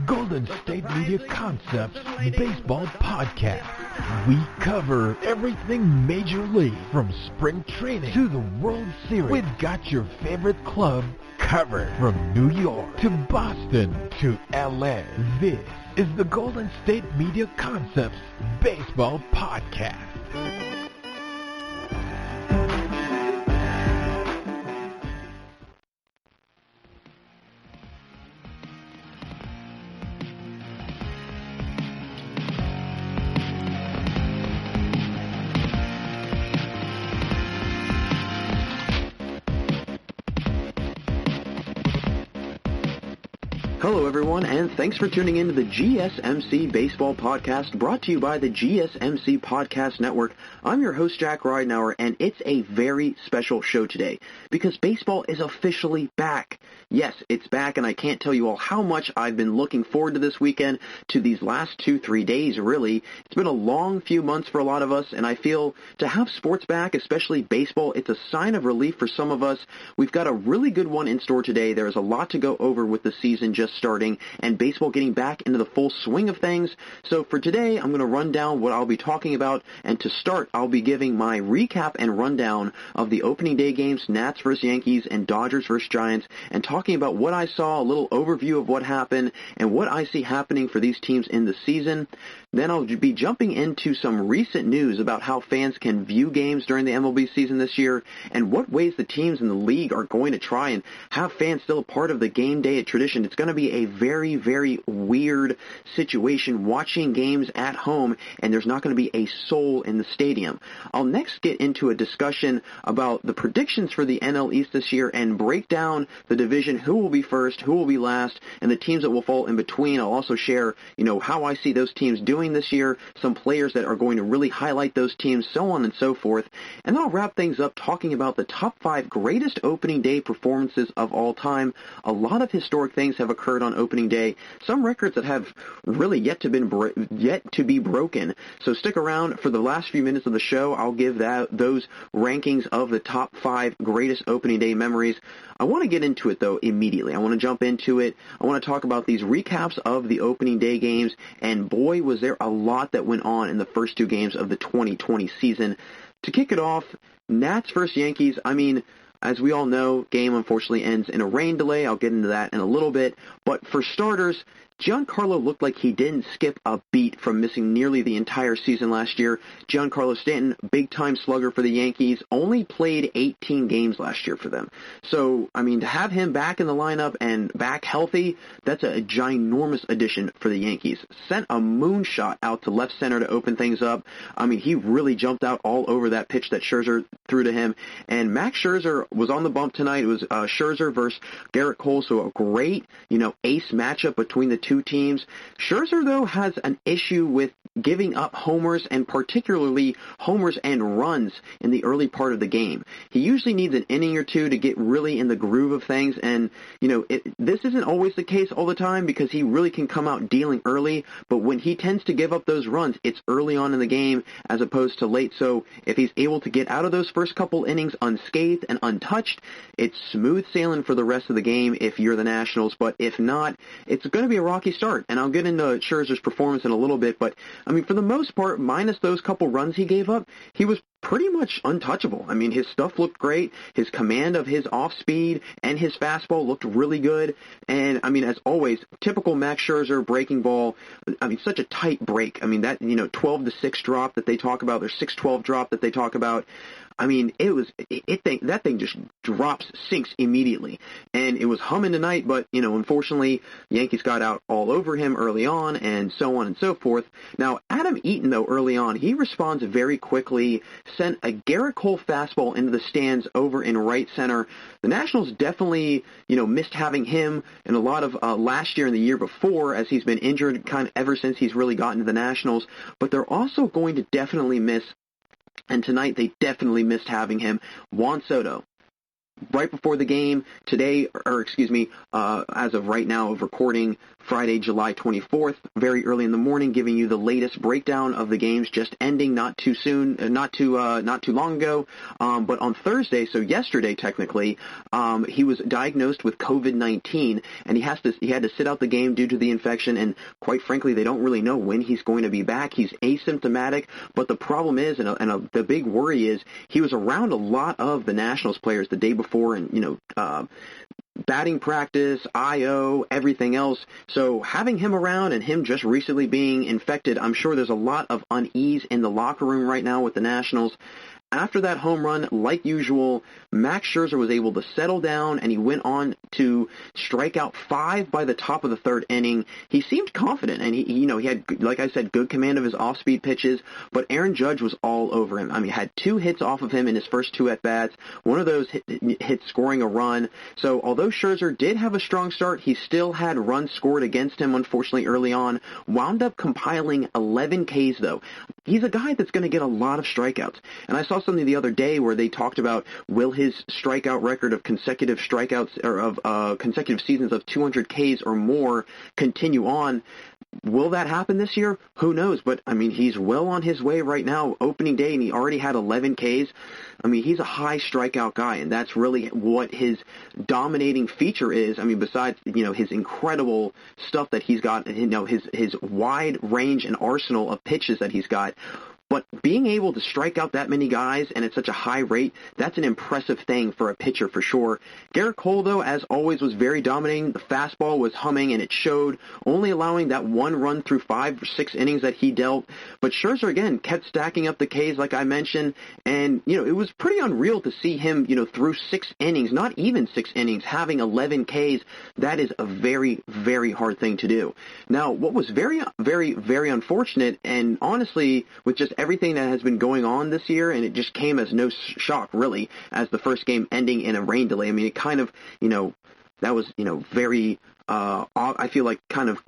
Golden State Media Concepts Baseball Podcast. We cover everything Major League, from spring training to the World Series. We've got your favorite club covered, from New York to Boston to LA. This is the Golden State Media Concepts Baseball Podcast. Hello everyone, and thanks for tuning in to the GSMC Baseball Podcast, brought to you by the GSMC Podcast Network. I'm your host, Jack Ridenauer, and it's a very special show today, because baseball is officially back. Yes, it's back, and I can't tell you all how much I've been looking forward to this weekend, to these last 2-3 days, really. It's been a long few months for a lot of us, and I feel to have sports back, especially baseball, it's a sign of relief for some of us. We've got a really good one in store today. There's a lot to go over with the season just starting and baseball getting back into the full swing of things. So for today, I'm going to run down what I'll be talking about, and to start, I'll be giving my recap and rundown of the opening day games, Nats versus Yankees and Dodgers versus Giants, and talking about what I saw, a little overview of what happened, and what I see happening for these teams in the season. Then I'll be jumping into some recent news about how fans can view games during the MLB season this year, and what ways the teams in the league are going to try and have fans still a part of the game day tradition. It's going to be a very, very weird situation watching games at home, and there's not going to be a soul in the stadium. I'll next get into a discussion about the predictions for the NL East this year and break down the division, who will be first, who will be last, and the teams that will fall in between. I'll also share, how I see those teams doing this year, some players that are going to really highlight those teams, so on and so forth. And then I'll wrap things up talking about the top 5 greatest opening day performances of all time. A lot of historic things have occurred on opening day, some records that have really yet to be broken. So stick around for the last few minutes of the show. I'll give those rankings of the top 5 greatest opening day memories. I want to get into it, though, immediately. I want to jump into it. I want to talk about these recaps of the opening day games, and boy, was there a lot that went on in the first 2 games of the 2020 season. To kick it off, Nats versus Yankees. As we all know, game unfortunately ends in a rain delay. I'll get into that in a little bit. But for starters, Giancarlo looked like he didn't skip a beat from missing nearly the entire season last year. Giancarlo Stanton, big-time slugger for the Yankees, only played 18 games last year for them. So, to have him back in the lineup and back healthy, that's a ginormous addition for the Yankees. Sent a moonshot out to left center to open things up. He really jumped out all over that pitch that Scherzer threw to him. And Max Scherzer was on the bump tonight. It was Scherzer versus Garrett Cole, so a great, ace matchup between the two teams. Scherzer, though, has an issue with giving up homers, and particularly homers and runs in the early part of the game. He usually needs an inning or two to get really in the groove of things, and, this isn't always the case all the time, because he really can come out dealing early, but when he tends to give up those runs, it's early on in the game as opposed to late. So if he's able to get out of those first couple innings unscathed and untouched, it's smooth sailing for the rest of the game if you're the Nationals, but if not, it's going to be a rocky start, and I'll get into Scherzer's performance in a little bit, but, for the most part, minus those couple runs he gave up, he was pretty much untouchable. His stuff looked great. His command of his off-speed and his fastball looked really good. And, as always, typical Max Scherzer breaking ball. Such a tight break. That, 12-6 drop that they talk about, or 6-12 drop that they talk about. That thing just drops, sinks immediately. And it was humming tonight, but, unfortunately, the Yankees got out all over him early on, and so on and so forth. Now, Adam Eaton, though, early on, he responds very quickly, sent a Garrett Cole fastball into the stands over in right center. The Nationals definitely, missed having him in a lot of last year and the year before, as he's been injured kind of ever since he's really gotten to the Nationals. But they're also going to definitely miss, and tonight they definitely missed having him, Juan Soto. right before the game today, as of right now of recording Friday, July 24th, very early in the morning, giving you the latest breakdown of the games just ending not too long ago. But on Thursday, so yesterday technically, he was diagnosed with COVID-19, and he had to sit out the game due to the infection, and quite frankly, they don't really know when he's going to be back. He's asymptomatic, but the problem is, the big worry is, he was around a lot of the Nationals players the day before, and batting practice, IO, everything else. So having him around and him just recently being infected, I'm sure there's a lot of unease in the locker room right now with the Nationals. After that home run, like usual, Max Scherzer was able to settle down, and he went on to strike out 5 by the top of the third inning. He seemed confident, and he had, like I said, good command of his off-speed pitches, but Aaron Judge was all over him. I mean, had 2 hits off of him in his first 2 at-bats, one of those hits scoring a run. So although Scherzer did have a strong start, he still had runs scored against him, unfortunately, early on. Wound up compiling 11 Ks, though. He's a guy that's going to get a lot of strikeouts, and I saw something the other day where they talked about, will his strikeout record of consecutive strikeouts or of consecutive seasons of 200 Ks or more continue on? Will that happen this year? Who knows? But, I mean, he's well on his way right now, opening day, and he already had 11 Ks. I mean, he's a high strikeout guy, and that's really what his dominating feature is. I mean, besides, his incredible stuff that he's got, his wide range and arsenal of pitches that he's got. But being able to strike out that many guys and at such a high rate, that's an impressive thing for a pitcher for sure. Garrett Cole, though, as always, was very dominating. The fastball was humming, and it showed, only allowing that 1 run through 5 or 6 innings that he dealt. But Scherzer, again, kept stacking up the Ks, like I mentioned, and, it was pretty unreal to see him, through 6 innings, not even 6 innings, having 11 Ks. That is a very, very hard thing to do. Now, what was very, very, very unfortunate, and honestly, with just everything that has been going on this year, and it just came as no shock, really, as the first game ending in a rain delay. I mean, it kind of, that was, very, I feel like kind of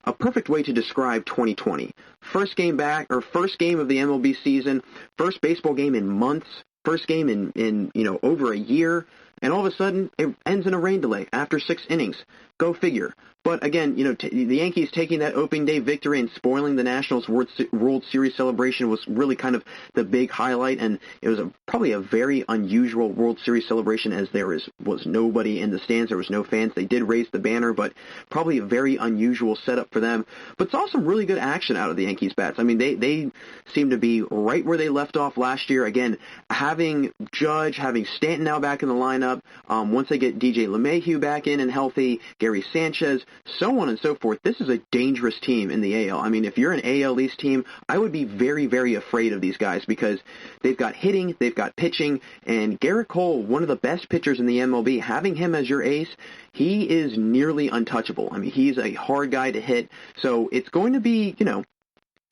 a perfect way to describe 2020. First game back, or first game of the MLB season, first baseball game in months, first game in over a year, and all of a sudden, it ends in a rain delay after 6 innings. Go figure. But again, the Yankees taking that opening day victory and spoiling the Nationals World Series celebration was really kind of the big highlight, and it was probably a very unusual World Series celebration, as there was nobody in the stands, there was no fans. They did raise the banner, but probably a very unusual setup for them. But saw some really good action out of the Yankees bats. I mean, they seem to be right where they left off last year. Again, having Judge, having Stanton now back in the lineup, once they get DJ LeMahieu back in and healthy, Gary Sanchez, so on and so forth. This is a dangerous team in the AL. I mean, if you're an AL East team, I would be very, very afraid of these guys, because they've got hitting, they've got pitching, and Garrett Cole, one of the best pitchers in the MLB, having him as your ace, he is nearly untouchable. I mean, he's a hard guy to hit, so it's going to be,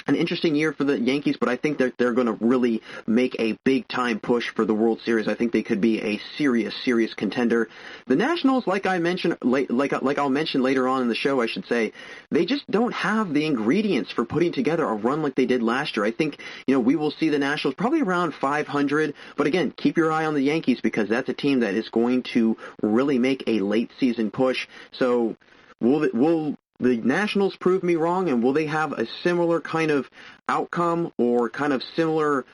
an interesting year for the Yankees, but I think that they're going to really make a big-time push for the World Series. I think they could be a serious, serious contender. The Nationals, like I mentioned, like I'll mention later on in the show, I should say, they just don't have the ingredients for putting together a run like they did last year. I think, we will see the Nationals probably around 500, but again, keep your eye on the Yankees, because that's a team that is going to really make a late-season push. So will the Nationals prove me wrong, and will they have a similar kind of outcome or kind of similar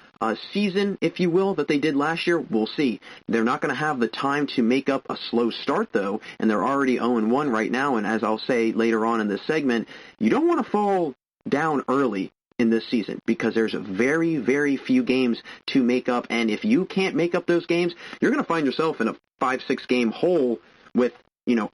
season, if you will, that they did last year? We'll see. They're not going to have the time to make up a slow start, though, and they're already 0-1 right now, and as I'll say later on in this segment, you don't want to fall down early in this season, because there's very, very few games to make up, and if you can't make up those games, you're going to find yourself in a 5-6 game hole with,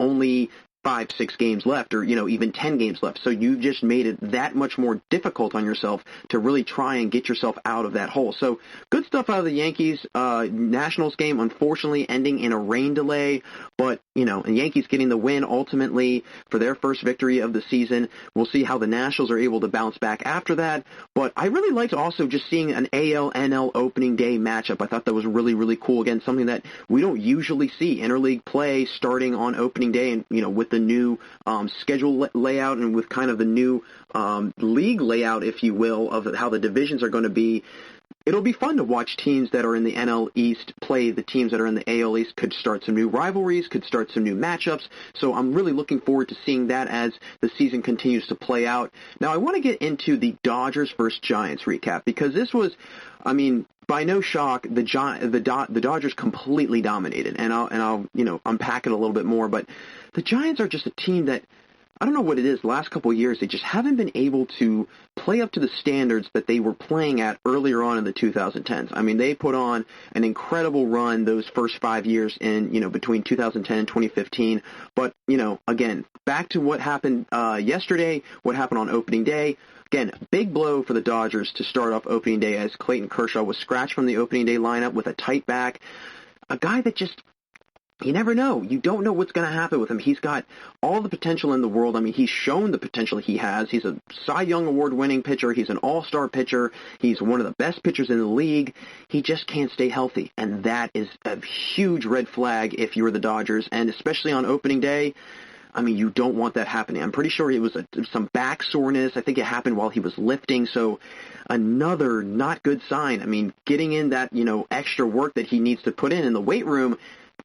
only 5-6 games left, or even 10 games left. So you just made it that much more difficult on yourself to really try and get yourself out of that hole. So good stuff out of the Yankees. Nationals game, unfortunately, ending in a rain delay, but the Yankees getting the win ultimately for their first victory of the season. We'll see how the Nationals are able to bounce back after that. But I really liked also just seeing an AL-NL opening day matchup. I thought that was really, really cool. Again, something that we don't usually see, interleague play starting on opening day, and with the new schedule layout and with kind of the new league layout, if you will, of how the divisions are going to be. it'll be fun to watch teams that are in the NL East play the teams that are in the AL East. Could start some new rivalries, could start some new matchups. So I'm really looking forward to seeing that as the season continues to play out. Now, I want to get into the Dodgers versus Giants recap, because this was, I mean, by no shock, the Dodgers completely dominated, and I'll unpack it a little bit more. But the Giants are just a team that, I don't know what it is, the last couple of years, they just haven't been able to play up to the standards that they were playing at earlier on in the 2010s. I mean, they put on an incredible run those first 5 years in, between 2010 and 2015. But, again, back to what happened yesterday, what happened on opening day. Again, big blow for the Dodgers to start off opening day, as Clayton Kershaw was scratched from the opening day lineup with a tight back. A guy that just, you never know. You don't know what's going to happen with him. He's got all the potential in the world. I mean, he's shown the potential he has. He's a Cy Young Award-winning pitcher. He's an all-star pitcher. He's one of the best pitchers in the league. He just can't stay healthy, and that is a huge red flag if you're the Dodgers, and especially on opening day. I mean, you don't want that happening. I'm pretty sure it was some back soreness. I think it happened while he was lifting, so another not good sign. I mean, getting in that, extra work that he needs to put in the weight room,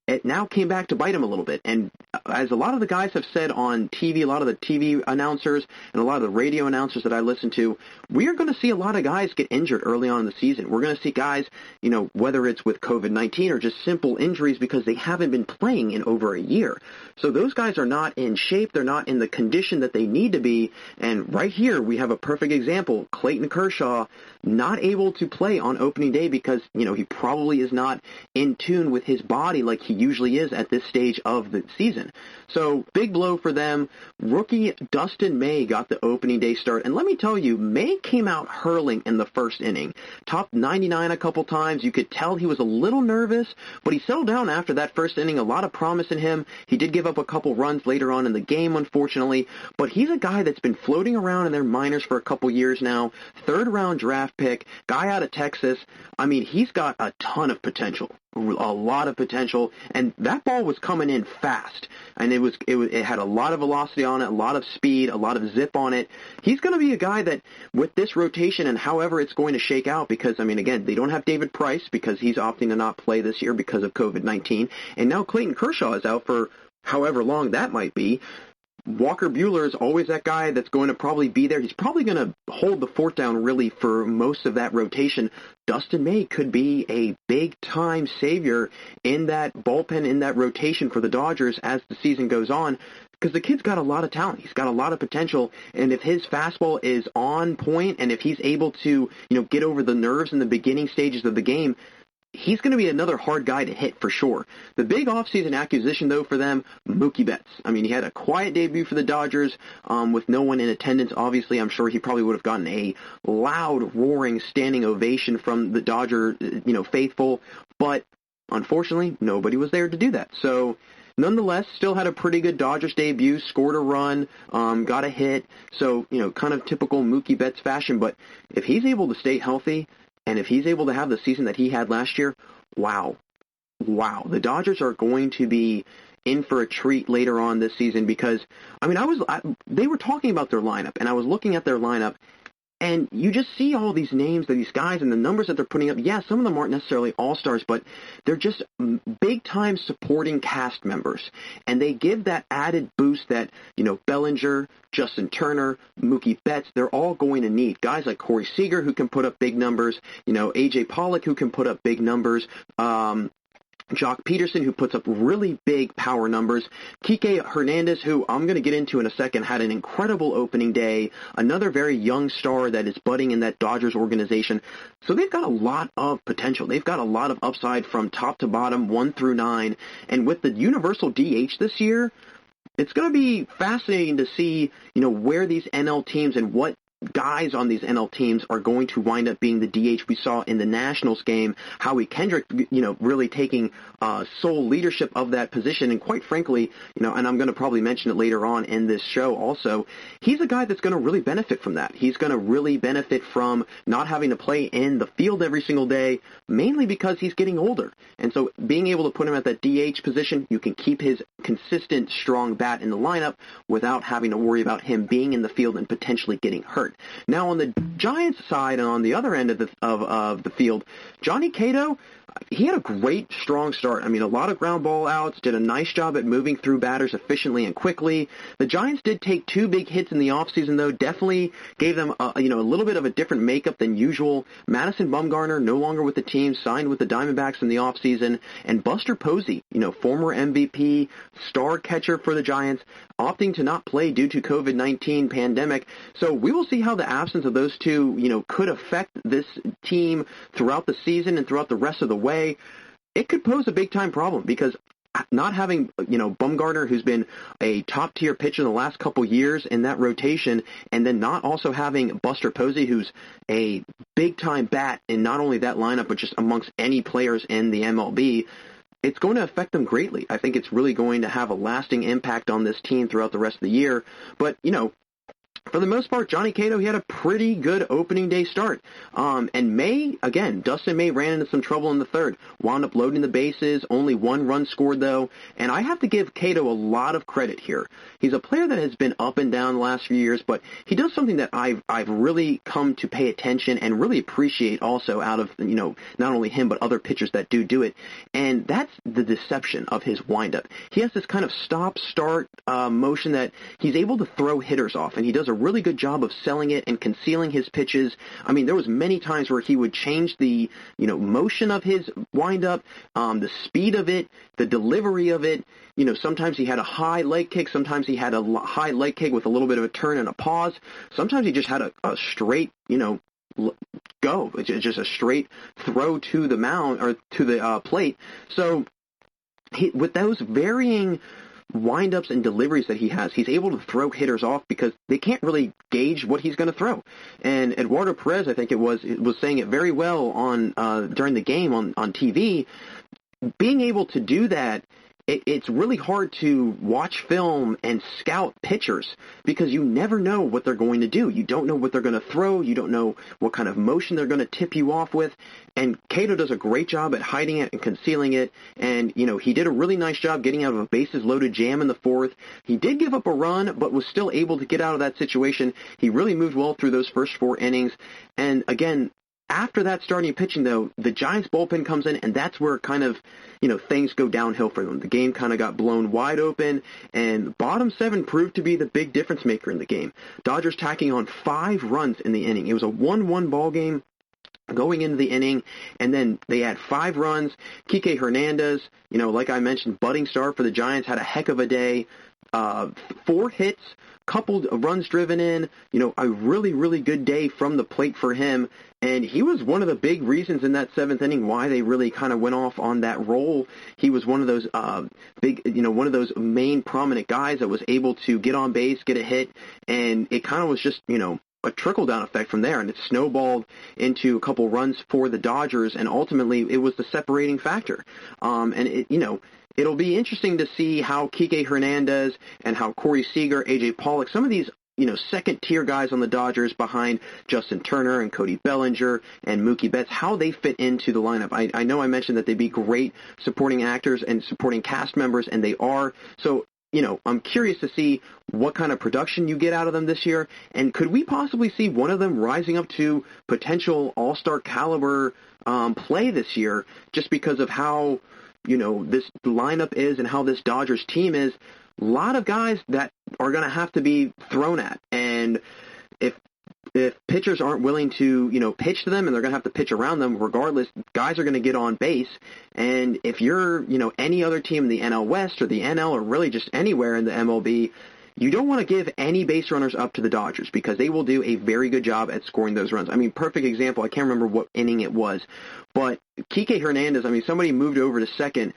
it now came back to bite him a little bit. And as a lot of the guys have said on TV, a lot of the TV announcers and a lot of the radio announcers that I listen to, we are going to see a lot of guys get injured early on in the season. We're going to see guys, whether it's with COVID-19 or just simple injuries because they haven't been playing in over a year. So those guys are not in shape. They're not in the condition that they need to be. And right here, we have a perfect example. Clayton Kershaw not able to play on opening day because, he probably is not in tune with his body like he usually is at this stage of the season. So big blow for them. Rookie Dustin May got the opening day start. And let me tell you, May came out hurling in the first inning. Topped 99 a couple times. You could tell he was a little nervous, but he settled down after that first inning. A lot of promise in him. He did give up a couple runs later on in the game, unfortunately, but he's a guy that's been floating around in their minors for a couple years now. Third-round draft pick, guy out of Texas. I mean, he's got a ton of potential. A lot of potential, and that ball was coming in fast, and it had a lot of velocity on it, a lot of speed, a lot of zip on it. He's going to be a guy that, with this rotation and however it's going to shake out, because, I mean, again, they don't have David Price because he's opting to not play this year because of COVID-19, and now Clayton Kershaw is out for however long that might be. Walker Buehler is always that guy that's going to probably be there. He's probably going to hold the fort down really for most of that rotation. Dustin May could be a big-time savior in that bullpen, in that rotation for the Dodgers as the season goes on, because the kid's got a lot of talent. He's got a lot of potential, and if his fastball is on point and if he's able to, get over the nerves in the beginning stages of the game, he's going to be another hard guy to hit for sure. The big offseason acquisition, though, for them, Mookie Betts. I mean, he had a quiet debut for the Dodgers with no one in attendance. Obviously, I'm sure he probably would have gotten a loud, roaring, standing ovation from the Dodger, faithful. But unfortunately, nobody was there to do that. So nonetheless, still had a pretty good Dodgers debut, scored a run, got a hit. So, kind of typical Mookie Betts fashion. But if he's able to stay healthy, and if he's able to have the season that he had last year, wow. The Dodgers are going to be in for a treat later on this season because, I mean, they were talking about their lineup, and I was looking at their lineup, and you just see all these names of these guys and the numbers that they're putting up. Yeah, some of them aren't necessarily all-stars, but they're just big-time supporting cast members. And they give that added boost that, Bellinger, Justin Turner, Mookie Betts, they're all going to need. Guys like Corey Seager who can put up big numbers, A.J. Pollock who can put up big numbers, Jock Peterson, who puts up really big power numbers. Kike Hernandez, who I'm going to get into in a second, had an incredible opening day. Another very young star that is budding in that Dodgers organization. So they've got a lot of potential. They've got a lot of upside from top to bottom, 1 through 9. And with the universal DH this year, it's going to be fascinating to see, where these NL teams and what guys on these NL teams are going to wind up being the DH. We saw in the Nationals game Howie Kendrick, really taking sole leadership of that position. And quite frankly, and I'm going to probably mention it later on in this show also, he's a guy that's going to really benefit from that. He's going to really benefit from not having to play in the field every single day, mainly because he's getting older. And so being able to put him at that DH position, you can keep his consistent, strong bat in the lineup without having to worry about him being in the field and potentially getting hurt. start. Now, on the Giants side and on the other end of the field, Johnny Cueto, he had a great, strong start. I mean, a lot of ground ball outs, did a nice job at moving through batters efficiently and quickly. The Giants did take 2 big hits in the offseason, though, definitely gave them a little bit of a different makeup than usual. Madison Bumgarner, no longer with the team, signed with the Diamondbacks in the offseason, and Buster Posey, former MVP, star catcher for the Giants, opting to not play due to COVID-19 pandemic. So we will see how the absence of those two, could affect this team throughout the season and throughout the rest of the way. It could pose a big-time problem because not having, Bumgarner, who's been a top-tier pitcher in the last couple years in that rotation, and then not also having Buster Posey, who's a big-time bat in not only that lineup, but just amongst any players in the MLB, it's going to affect them greatly. I think it's really going to have a lasting impact on this team throughout the rest of the year. But, for the most part, Johnny Cueto, he had a pretty good opening day start. And May, again, Dustin May ran into some trouble in the third, wound up loading the bases, only 1 run scored, though. And I have to give Cueto a lot of credit here. He's a player that has been up and down the last few years, but he does something that I've really come to pay attention and really appreciate also out of, not only him, but other pitchers that do it. And that's the deception of his windup. He has this kind of stop-start motion that he's able to throw hitters off, and he does a really good job of selling it and concealing his pitches. I mean, there was many times where he would change the, motion of his windup, the speed of it, the delivery of it. Sometimes he had a high leg kick. Sometimes he had a high leg kick with a little bit of a turn and a pause. Sometimes he just had a straight, go. It's just a straight throw to the mound or to the plate. So with those varying windups and deliveries that he has, he's able to throw hitters off because they can't really gauge what he's going to throw. And Eduardo Perez, I think it was saying it very well on during the game on TV. Being able to do that, it's really hard to watch film and scout pitchers because you never know what they're going to do. You don't know what they're going to throw. You don't know what kind of motion they're going to tip you off with. And Cueto does a great job at hiding it and concealing it. And, he did a really nice job getting out of a bases-loaded jam in the fourth. He did give up a run, but was still able to get out of that situation. He really moved well through those first 4 innings. And, again, after that starting pitching, though, the Giants bullpen comes in, and that's where kind of, things go downhill for them. The game kind of got blown wide open, and bottom 7 proved to be the big difference maker in the game. Dodgers tacking on 5 runs in the inning. It was a 1-1 ball game going into the inning, and then they had 5 runs. Kike Hernandez, like I mentioned, budding star for the Giants, had a heck of a day. 4 hits, couple runs driven in, a really, really good day from the plate for him. And he was one of the big reasons in that 7th inning why they really kind of went off on that roll. He was one of those one of those main prominent guys that was able to get on base, get a hit, and it kind of was just, a trickle-down effect from there, and it snowballed into a couple runs for the Dodgers, and ultimately it was the separating factor. It'll be interesting to see how Kike Hernandez and how Corey Seager, A.J. Pollock, some of these second-tier guys on the Dodgers behind Justin Turner and Cody Bellinger and Mookie Betts, how they fit into the lineup. I know I mentioned that they'd be great supporting actors and supporting cast members, and they are. So, I'm curious to see what kind of production you get out of them this year, and could we possibly see one of them rising up to potential all-star caliber play this year just because of how, this lineup is and how this Dodgers team is? A lot of guys that are going to have to be thrown at, and if pitchers aren't willing to, pitch to them, and they're going to have to pitch around them regardless, guys are going to get on base. And if you're, any other team in the NL West or the NL or really just anywhere in the MLB, you don't want to give any base runners up to the Dodgers because they will do a very good job at scoring those runs. I mean, perfect example, I can't remember what inning it was, but Kike Hernandez, somebody moved over to second,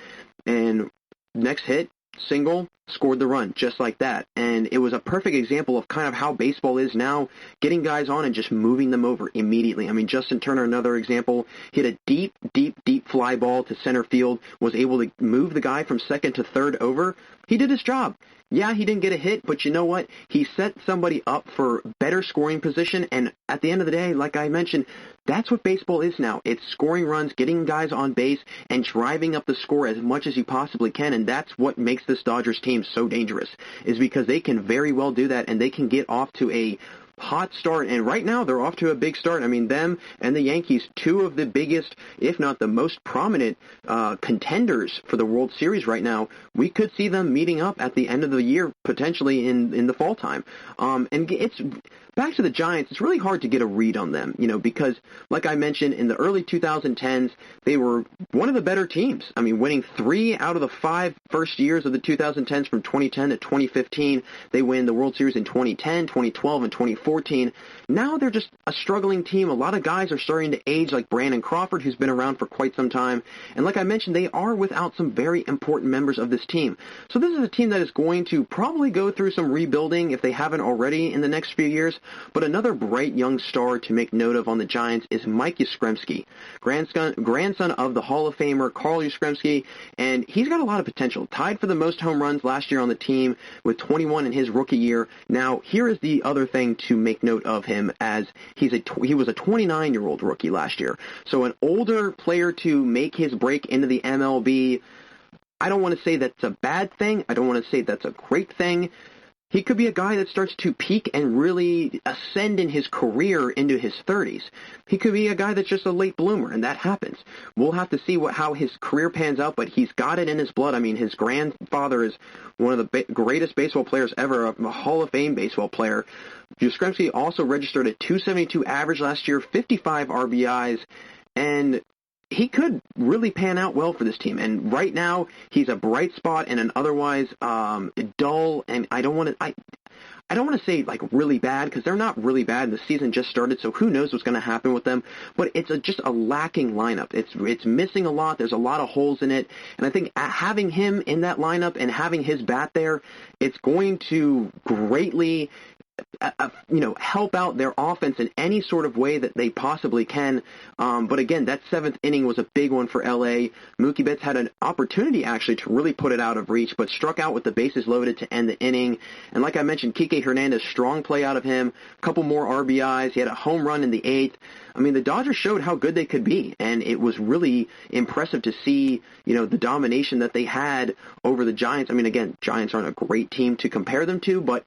and next hit, single, scored the run just like that. And it was a perfect example of kind of how baseball is now, getting guys on and just moving them over immediately. I mean, Justin Turner, another example, hit a deep, deep, deep fly ball to center field, was able to move the guy from second to third over. He did his job. Yeah, he didn't get a hit, but you know what? He set somebody up for better scoring position, and at the end of the day, like I mentioned, that's what baseball is now. It's scoring runs, getting guys on base, and driving up the score as much as you possibly can, and that's what makes this Dodgers team so dangerous, is because they can very well do that, and they can get off to a hot start, and right now they're off to a big start. I mean, them and the Yankees, two of the biggest, if not the most prominent contenders for the World Series right now. We could see them meeting up at the end of the year, potentially in the fall time. And it's back to the Giants. It's really hard to get a read on them, because like I mentioned, in the early 2010s, they were one of the better teams. I mean, winning 3 out of the 5 first years of the 2010s from 2010 to 2015. They win the World Series in 2010, 2012, and 2014. Now they're just a struggling team. A lot of guys are starting to age, like Brandon Crawford, who's been around for quite some time. And like I mentioned, they are without some very important members of this team. So this is a team that is going to probably go through some rebuilding if they haven't already in the next few years. But another bright young star to make note of on the Giants is Mike Yastrzemski, grandson of the Hall of Famer Carl Yastrzemski, and he's got a lot of potential. Tied for the most home runs last year on the team with 21 in his rookie year. Now, here is the other thing to make note of him, as he was a 29-year-old rookie last year. So an older player to make his break into the MLB, I don't want to say that's a bad thing. I don't want to say that's a great thing. He could be a guy that starts to peak and really ascend in his career into his 30s. He could be a guy that's just a late bloomer, and that happens. We'll have to see how his career pans out, but he's got it in his blood. I mean, his grandfather is one of the greatest baseball players ever, a Hall of Fame baseball player. Yastrzemski also registered a .272 average last year, 55 RBIs, and he could really pan out well for this team. And right now, he's a bright spot in an otherwise dull, and I don't want to say like really bad, because they're not really bad. The season just started, so who knows what's going to happen with them. But it's just a lacking lineup. It's missing a lot. There's a lot of holes in it. And I think having him in that lineup and having his bat there, it's going to greatly help out their offense in any sort of way that they possibly can. But again, that 7th inning was a big one for LA. Mookie Betts had an opportunity actually to really put it out of reach, but struck out with the bases loaded to end the inning. And like I mentioned, Kike Hernandez, strong play out of him, a couple more RBIs. He had a home run in the 8th. I mean, the Dodgers showed how good they could be, and it was really impressive to see, the domination that they had over the Giants. I mean, again, Giants aren't a great team to compare them to, but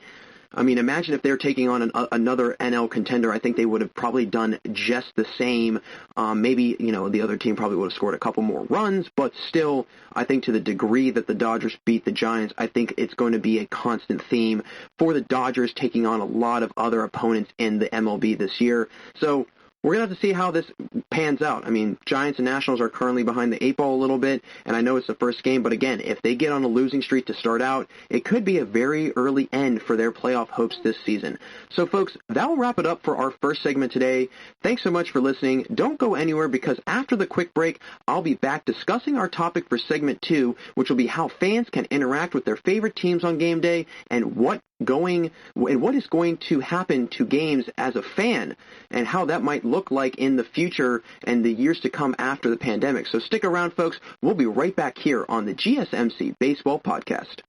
I mean, imagine if they're taking on another NL contender. I think they would have probably done just the same. Maybe, the other team probably would have scored a couple more runs, but still, I think to the degree that the Dodgers beat the Giants, I think it's going to be a constant theme for the Dodgers taking on a lot of other opponents in the MLB this year. So we're going to have to see how this pans out. I mean, Giants and Nationals are currently behind the 8 ball a little bit, and I know it's the first game, but again, if they get on a losing streak to start out, it could be a very early end for their playoff hopes this season. So, folks, that will wrap it up for our first segment today. Thanks so much for listening. Don't go anywhere, because after the quick break, I'll be back discussing our topic for segment 2, which will be how fans can interact with their favorite teams on game day and what is going to happen to games as a fan, and how that might look like in the future and the years to come after the pandemic. So stick around, folks. We'll be right back here on the GSMC Baseball Podcast.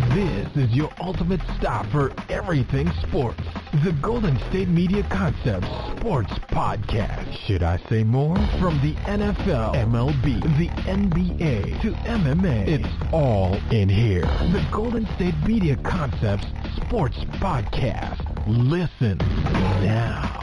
This is your ultimate stop for everything sports. The Golden State Media Concepts Sports Podcast. Should I say more? From the NFL, MLB, the NBA, to MMA, it's all in here. The Golden State Media Concepts Sports Podcast. Listen now.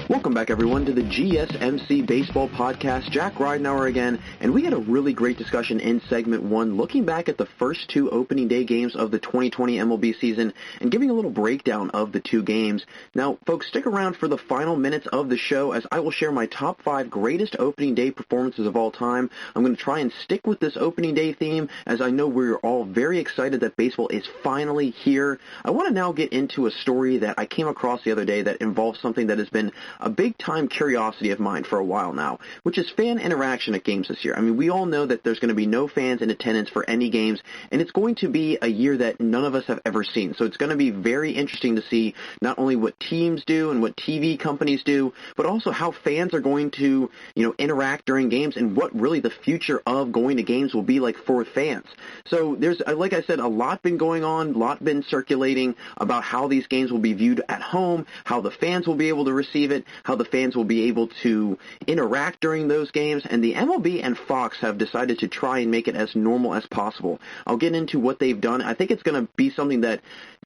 Welcome back, everyone, to the GSMC Baseball Podcast. Jack Ridenauer again, and we had a really great discussion in Segment 1 looking back at the first 2 opening day games of the 2020 MLB season and giving a little breakdown of the 2 games. Now, folks, stick around for the final minutes of the show as I will share my top 5 greatest opening day performances of all time. I'm going to try and stick with this opening day theme, as I know we're all very excited that baseball is finally here. I want to now get into a story that I came across the other day that involves something that has been a big big-time curiosity of mine for a while now, which is fan interaction at games this year. I mean, we all know that there's going to be no fans in attendance for any games, and it's going to be a year that none of us have ever seen. So it's going to be very interesting to see not only what teams do and what TV companies do, but also how fans are going to, interact during games and what really the future of going to games will be like for fans. So there's, like I said, a lot been going on, a lot been circulating about how these games will be viewed at home, how the fans will be able to receive it, how the fans will be able to interact during those games, and the MLB and Fox have decided to try and make it as normal as possible. I'll get into what they've done. I think it's going to be something that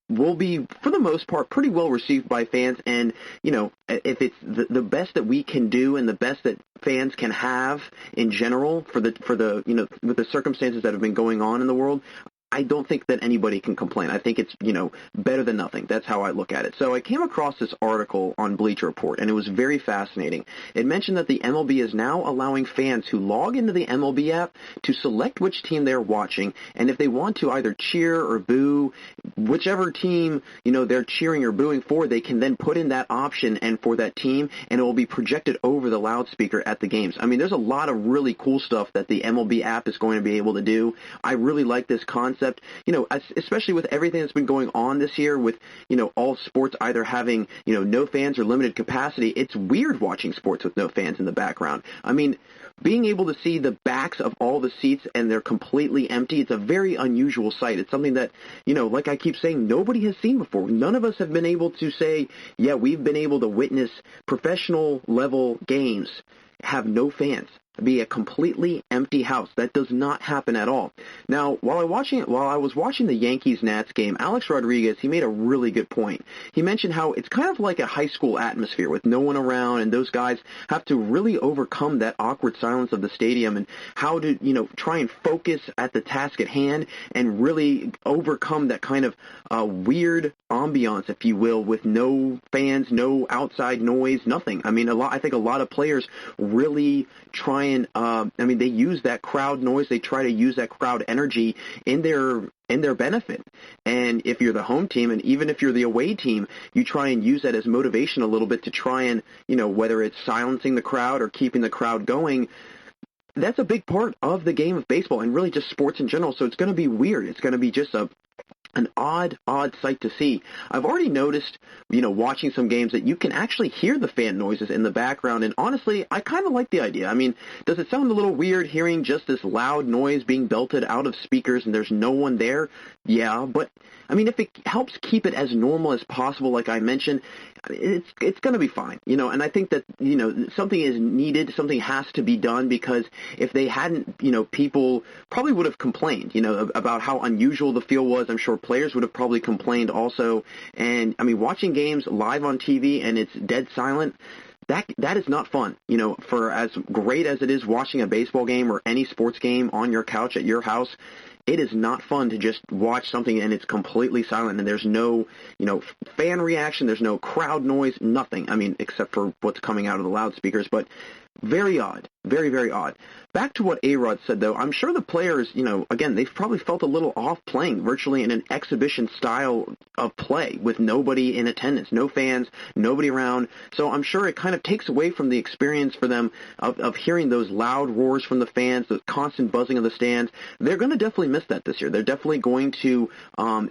will be, for the most part, pretty well received by fans, and, if it's the best that we can do and the best that fans can have in general for the with the circumstances that have been going on in the world, I don't think that anybody can complain. I think it's, better than nothing. That's how I look at it. So I came across this article on Bleacher Report, and it was very fascinating. It mentioned that the MLB is now allowing fans who log into the MLB app to select which team they're watching, and if they want to either cheer or boo, whichever team, they're cheering or booing for, they can then put in that option and for that team, and it will be projected over the loudspeaker at the games. I mean, there's a lot of really cool stuff that the MLB app is going to be able to do. I really like this concept. Especially with everything that's been going on this year with, all sports either having, no fans or limited capacity. It's weird watching sports with no fans in the background. I mean, being able to see the backs of all the seats and they're completely empty, it's a very unusual sight. It's something that, like I keep saying, nobody has seen before. None of us have been able to say, yeah, we've been able to witness professional level games have no fans, be a completely empty house. That does not happen at all. Now, while I was watching the Yankees-Nats game, Alex Rodriguez, he made a really good point. He mentioned how it's kind of like a high school atmosphere with no one around, and those guys have to really overcome that awkward silence of the stadium and how to, try and focus at the task at hand and really overcome that kind of weird ambiance, if you will, with no fans, no outside noise, nothing. I mean, I think a lot of players really try and, they use that crowd noise. They try to use that crowd energy in their benefit. And if you're the home team, and even if you're the away team, you try and use that as motivation a little bit to try and, whether it's silencing the crowd or keeping the crowd going. That's a big part of the game of baseball and really just sports in general. So it's going to be weird. It's going to be just an odd sight to see. I've already noticed, watching some games that you can actually hear the fan noises in the background, and honestly, I kind of like the idea. I mean, does it sound a little weird hearing just this loud noise being belted out of speakers and there's no one there? Yeah, but, I mean, if it helps keep it as normal as possible, like I mentioned, it's going to be fine, and I think that, something is needed, something has to be done, because if they hadn't, people probably would have complained, about how unusual the field was. I'm sure players would have probably complained also, and, I mean, watching games live on TV and it's dead silent, that is not fun, for as great as it is watching a baseball game or any sports game on your couch at your house. It is not fun to just watch something and it's completely silent and there's no, fan reaction, there's no crowd noise, nothing. I mean, except for what's coming out of the loudspeakers, but very odd. Very, very odd. Back to what A-Rod said, though, I'm sure the players, again, they've probably felt a little off playing virtually in an exhibition style of play with nobody in attendance, no fans, nobody around. So I'm sure it kind of takes away from the experience for them of hearing those loud roars from the fans, the constant buzzing of the stands. They're going to definitely miss that this year. They're definitely going to,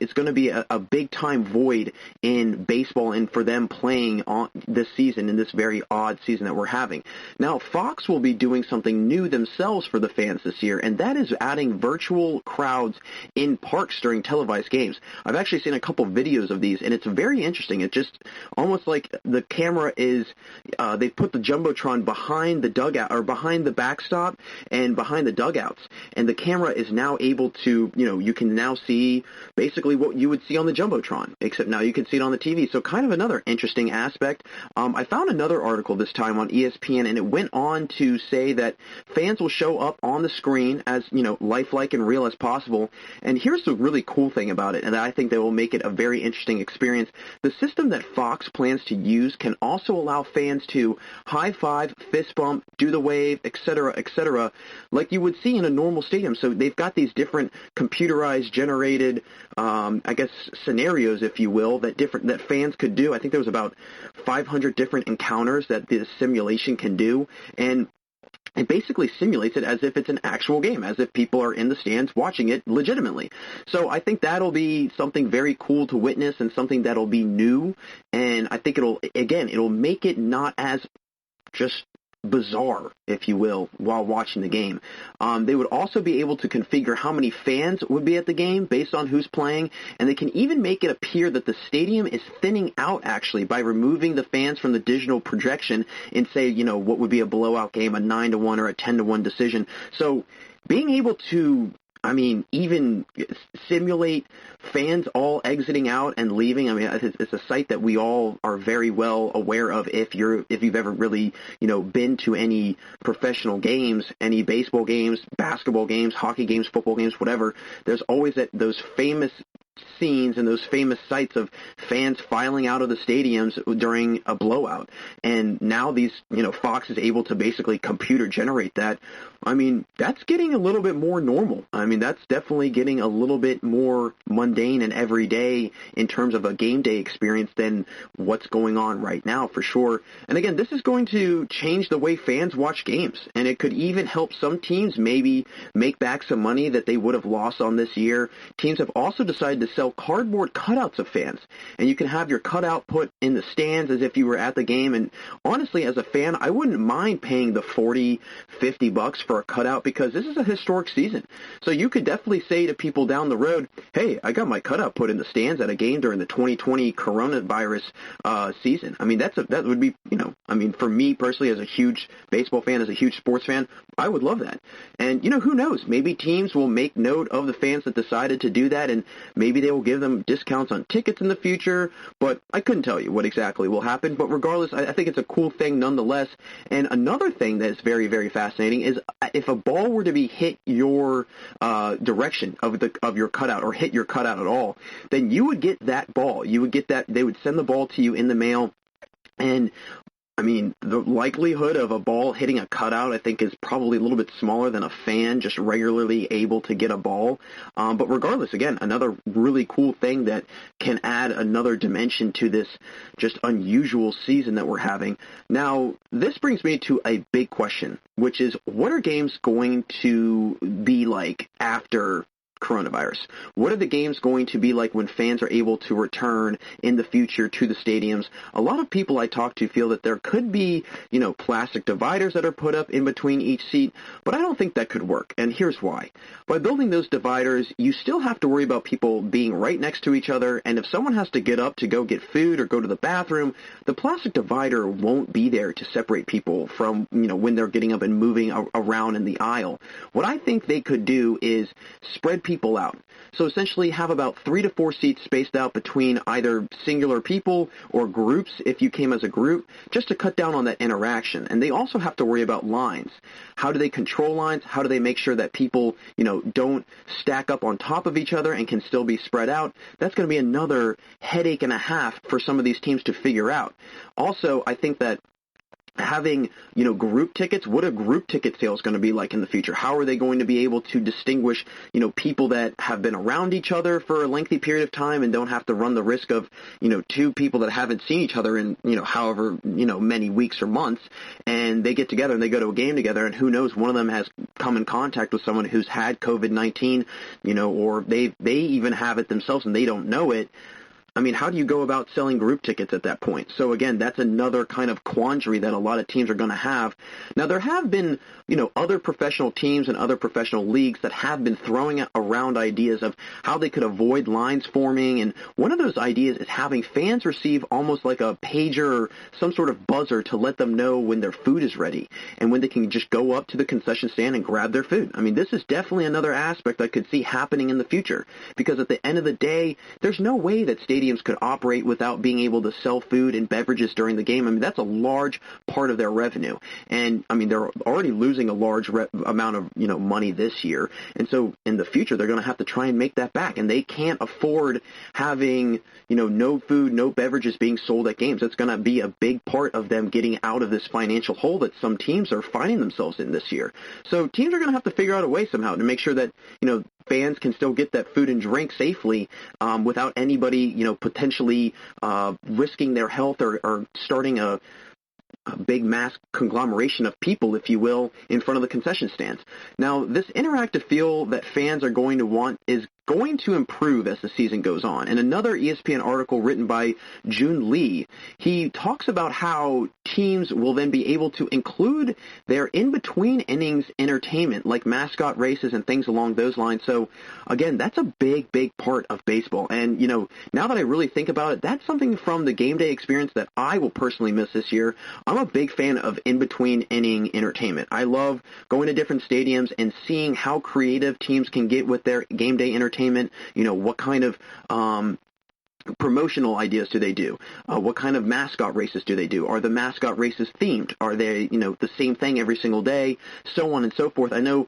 it's going to be a big-time void in baseball and for them playing on this season, in this very odd season that we're having. Now, Fox will be doing something new themselves for the fans this year, and that is adding virtual crowds in parks during televised games. I've actually seen a couple videos of these, and it's very interesting. It's just almost like the camera is, they put the Jumbotron behind the dugout, or behind the backstop and behind the dugouts, and the camera is now able to, you can now see basically what you would see on the Jumbotron, except now you can see it on the TV. So kind of another interesting aspect. I found another article this time on ESPN, and it went on to say that fans will show up on the screen as, lifelike and real as possible. And here's the really cool thing about it, and I think that will make it a very interesting experience. The system that Fox plans to use can also allow fans to high five, fist bump, do the wave, etc., like you would see in a normal stadium. So they've got these different computerized, generated, scenarios, if you will, that fans could do. I think there was about 500 different encounters that this simulation can do, and it basically simulates it as if it's an actual game, as if people are in the stands watching it legitimately. So I think that'll be something very cool to witness and something that'll be new, and I think it'll make it not as just bizarre, if you will, while watching the game. They would also be able to configure how many fans would be at the game based on who's playing, and they can even make it appear that the stadium is thinning out, actually, by removing the fans from the digital projection and say, what would be a blowout game, a 9-1 or a 10-1 decision. So being able to even simulate fans all exiting out and leaving. It's a sight that we all are very well aware of if you've ever really, been to any professional games, any baseball games, basketball games, hockey games, football games, whatever. There's always those famous scenes and those famous sights of fans filing out of the stadiums during a blowout. And now Fox is able to basically computer generate that. That's getting a little bit more normal. That's definitely getting a little bit more mundane and everyday in terms of a game day experience than what's going on right now, for sure. And again, this is going to change the way fans watch games, and it could even help some teams maybe make back some money that they would have lost on this year. Teams have also decided to sell cardboard cutouts of fans, and you can have your cutout put in the stands as if you were at the game. And honestly, as a fan, I wouldn't mind paying the $40-$50 for a cutout, because this is a historic season. So you could definitely say to people down the road, hey, I got my cutout put in the stands at a game during the 2020 coronavirus season. That would be, for me personally, as a huge baseball fan, as a huge sports fan, I would love that. And, who knows? Maybe teams will make note of the fans that decided to do that, and maybe they will give them discounts on tickets in the future, but I couldn't tell you what exactly will happen. But regardless, I think it's a cool thing nonetheless. And another thing that's very, very fascinating is if a ball were to be hit your direction of your cutout, or hit your cutout at all, then you would get that ball. You would get that. They would send the ball to you in the mail. And the likelihood of a ball hitting a cutout, I think, is probably a little bit smaller than a fan just regularly able to get a ball. But regardless, again, another really cool thing that can add another dimension to this just unusual season that we're having. Now, this brings me to a big question, which is, what are games going to be like after coronavirus? What are the games going to be like when fans are able to return in the future to the stadiums? A lot of people I talk to feel that there could be, plastic dividers that are put up in between each seat, but I don't think that could work, and here's why. By building those dividers, you still have to worry about people being right next to each other, and if someone has to get up to go get food or go to the bathroom, the plastic divider won't be there to separate people from, when they're getting up and moving around in the aisle. What I think they could do is spread people out. So essentially have about 3 to 4 seats spaced out between either singular people or groups if you came as a group, just to cut down on that interaction. And they also have to worry about lines. How do they control lines? How do they make sure that people, don't stack up on top of each other and can still be spread out? That's going to be another headache and a half for some of these teams to figure out. Also, I think that having, group tickets, what are group ticket sales going to be like in the future? How are they going to be able to distinguish, people that have been around each other for a lengthy period of time and don't have to run the risk of, 2 people that haven't seen each other in, however, many weeks or months, and they get together and they go to a game together, and who knows, one of them has come in contact with someone who's had COVID-19, or they even have it themselves and they don't know it. How do you go about selling group tickets at that point? So again, that's another kind of quandary that a lot of teams are going to have. Now, there have been, other professional teams and other professional leagues that have been throwing around ideas of how they could avoid lines forming. And one of those ideas is having fans receive almost like a pager or some sort of buzzer to let them know when their food is ready and when they can just go up to the concession stand and grab their food. This is definitely another aspect I could see happening in the future, because at the end of the day, there's no way that stadiums stadiums could operate without being able to sell food and beverages during the game. I mean, that's a large part of their revenue. And, I mean, they're already losing a large amount of, money this year. And so in the future, they're going to have to try and make that back. And they can't afford having, no food, no beverages being sold at games. That's going to be a big part of them getting out of this financial hole that some teams are finding themselves in this year. So teams are going to have to figure out a way somehow to make sure that, fans can still get that food and drink safely without anybody, potentially risking their health or starting a big mass conglomeration of people, if you will, in front of the concession stands. Now, this interactive feel that fans are going to want is going to improve as the season goes on. In another ESPN article written by Jun Lee, he talks about how teams will then be able to include their in-between innings entertainment, like mascot races and things along those lines. So, again, that's a big, big part of baseball. And, now that I really think about it, that's something from the game day experience that I will personally miss this year. I'm a big fan of in-between inning entertainment. I love going to different stadiums and seeing how creative teams can get with their game day entertainment. What kind of promotional ideas do they do? What kind of mascot races do they do? Are the mascot races themed? Are they, the same thing every single day? So on and so forth. I know,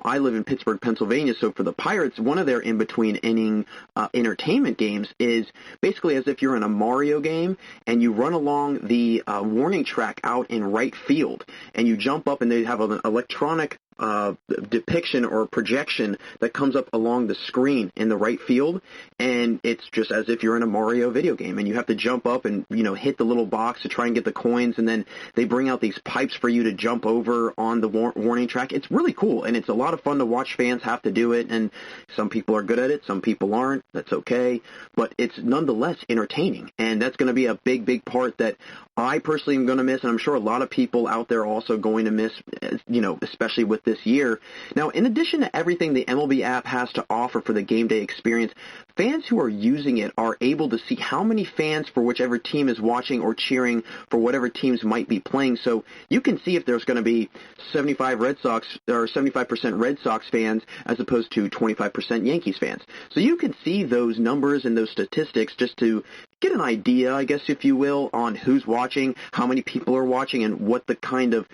I live in Pittsburgh, Pennsylvania, so for the Pirates, one of their in-between inning entertainment games is basically as if you're in a Mario game and you run along the warning track out in right field and you jump up and they have an electronic depiction or projection that comes up along the screen in the right field, and it's just as if you're in a Mario video game, and you have to jump up and hit the little box to try and get the coins, and then they bring out these pipes for you to jump over on the warning track. It's really cool, and it's a lot of fun to watch fans have to do it, and some people are good at it, some people aren't. That's okay, but it's nonetheless entertaining, and that's going to be a big, big part that I personally am going to miss, and I'm sure a lot of people out there are also going to miss, especially with this year. Now, in addition to everything the MLB app has to offer for the game day experience, fans who are using it are able to see how many fans for whichever team is watching or cheering for whatever teams might be playing. So you can see if there's going to be 75% Red Sox fans as opposed to 25% Yankees fans. So you can see those numbers and those statistics just to get an idea, I guess, if you will, on who's watching, how many people are watching, and what the kind of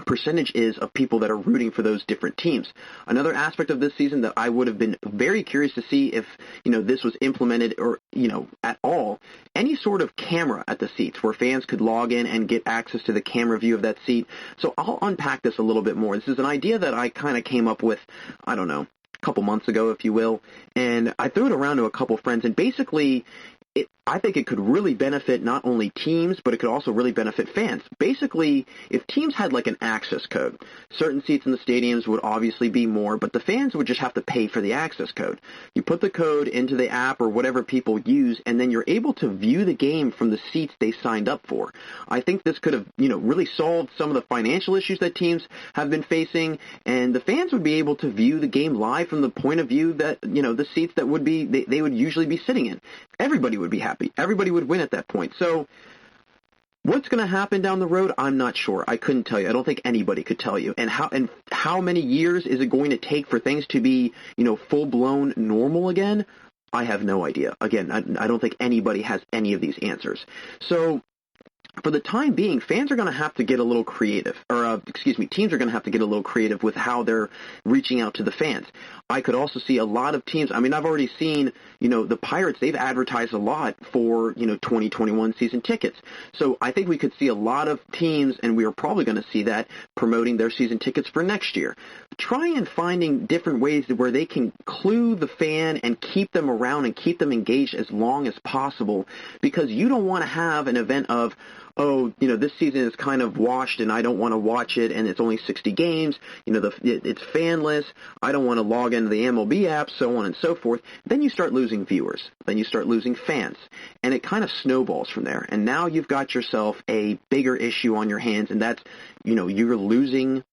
percentage is of people that are rooting for those different teams. Another aspect of this season that I would have been very curious to see if, this was implemented or, at all, any sort of camera at the seats where fans could log in and get access to the camera view of that seat. So I'll unpack this a little bit more. This is an idea that I kind of came up with, a couple months ago, if you will, and I threw it around to a couple friends, and basically I think it could really benefit not only teams, but it could also really benefit fans. Basically, if teams had like an access code, certain seats in the stadiums would obviously be more, but the fans would just have to pay for the access code. You put the code into the app or whatever people use, and then you're able to view the game from the seats they signed up for. I think this could have, really solved some of the financial issues that teams have been facing, and the fans would be able to view the game live from the point of view that, the seats that would be, they would usually be sitting in. Everybody would be happy. Everybody would win at that point. So what's going to happen down the road, I'm not sure. I couldn't tell you. I don't think anybody could tell you. And how many years is it going to take for things to be, full-blown normal again? I have no idea. Again, I don't think anybody has any of these answers. So for the time being, fans are going to have to get a little creative, teams are going to have to get a little creative with how they're reaching out to the fans. I could also see a lot of teams. I've already seen, the Pirates, they've advertised a lot for, 2021 season tickets. So I think we could see a lot of teams, and we are probably going to see that, promoting their season tickets for next year. Try and finding different ways where they can clue the fan and keep them around and keep them engaged as long as possible, because you don't want to have an event of, this season is kind of washed and I don't want to watch it and it's only 60 games, it's fanless, I don't want to log into the MLB app, so on and so forth. Then you start losing viewers. Then you start losing fans. And it kind of snowballs from there. And now you've got yourself a bigger issue on your hands, and that's, you're losing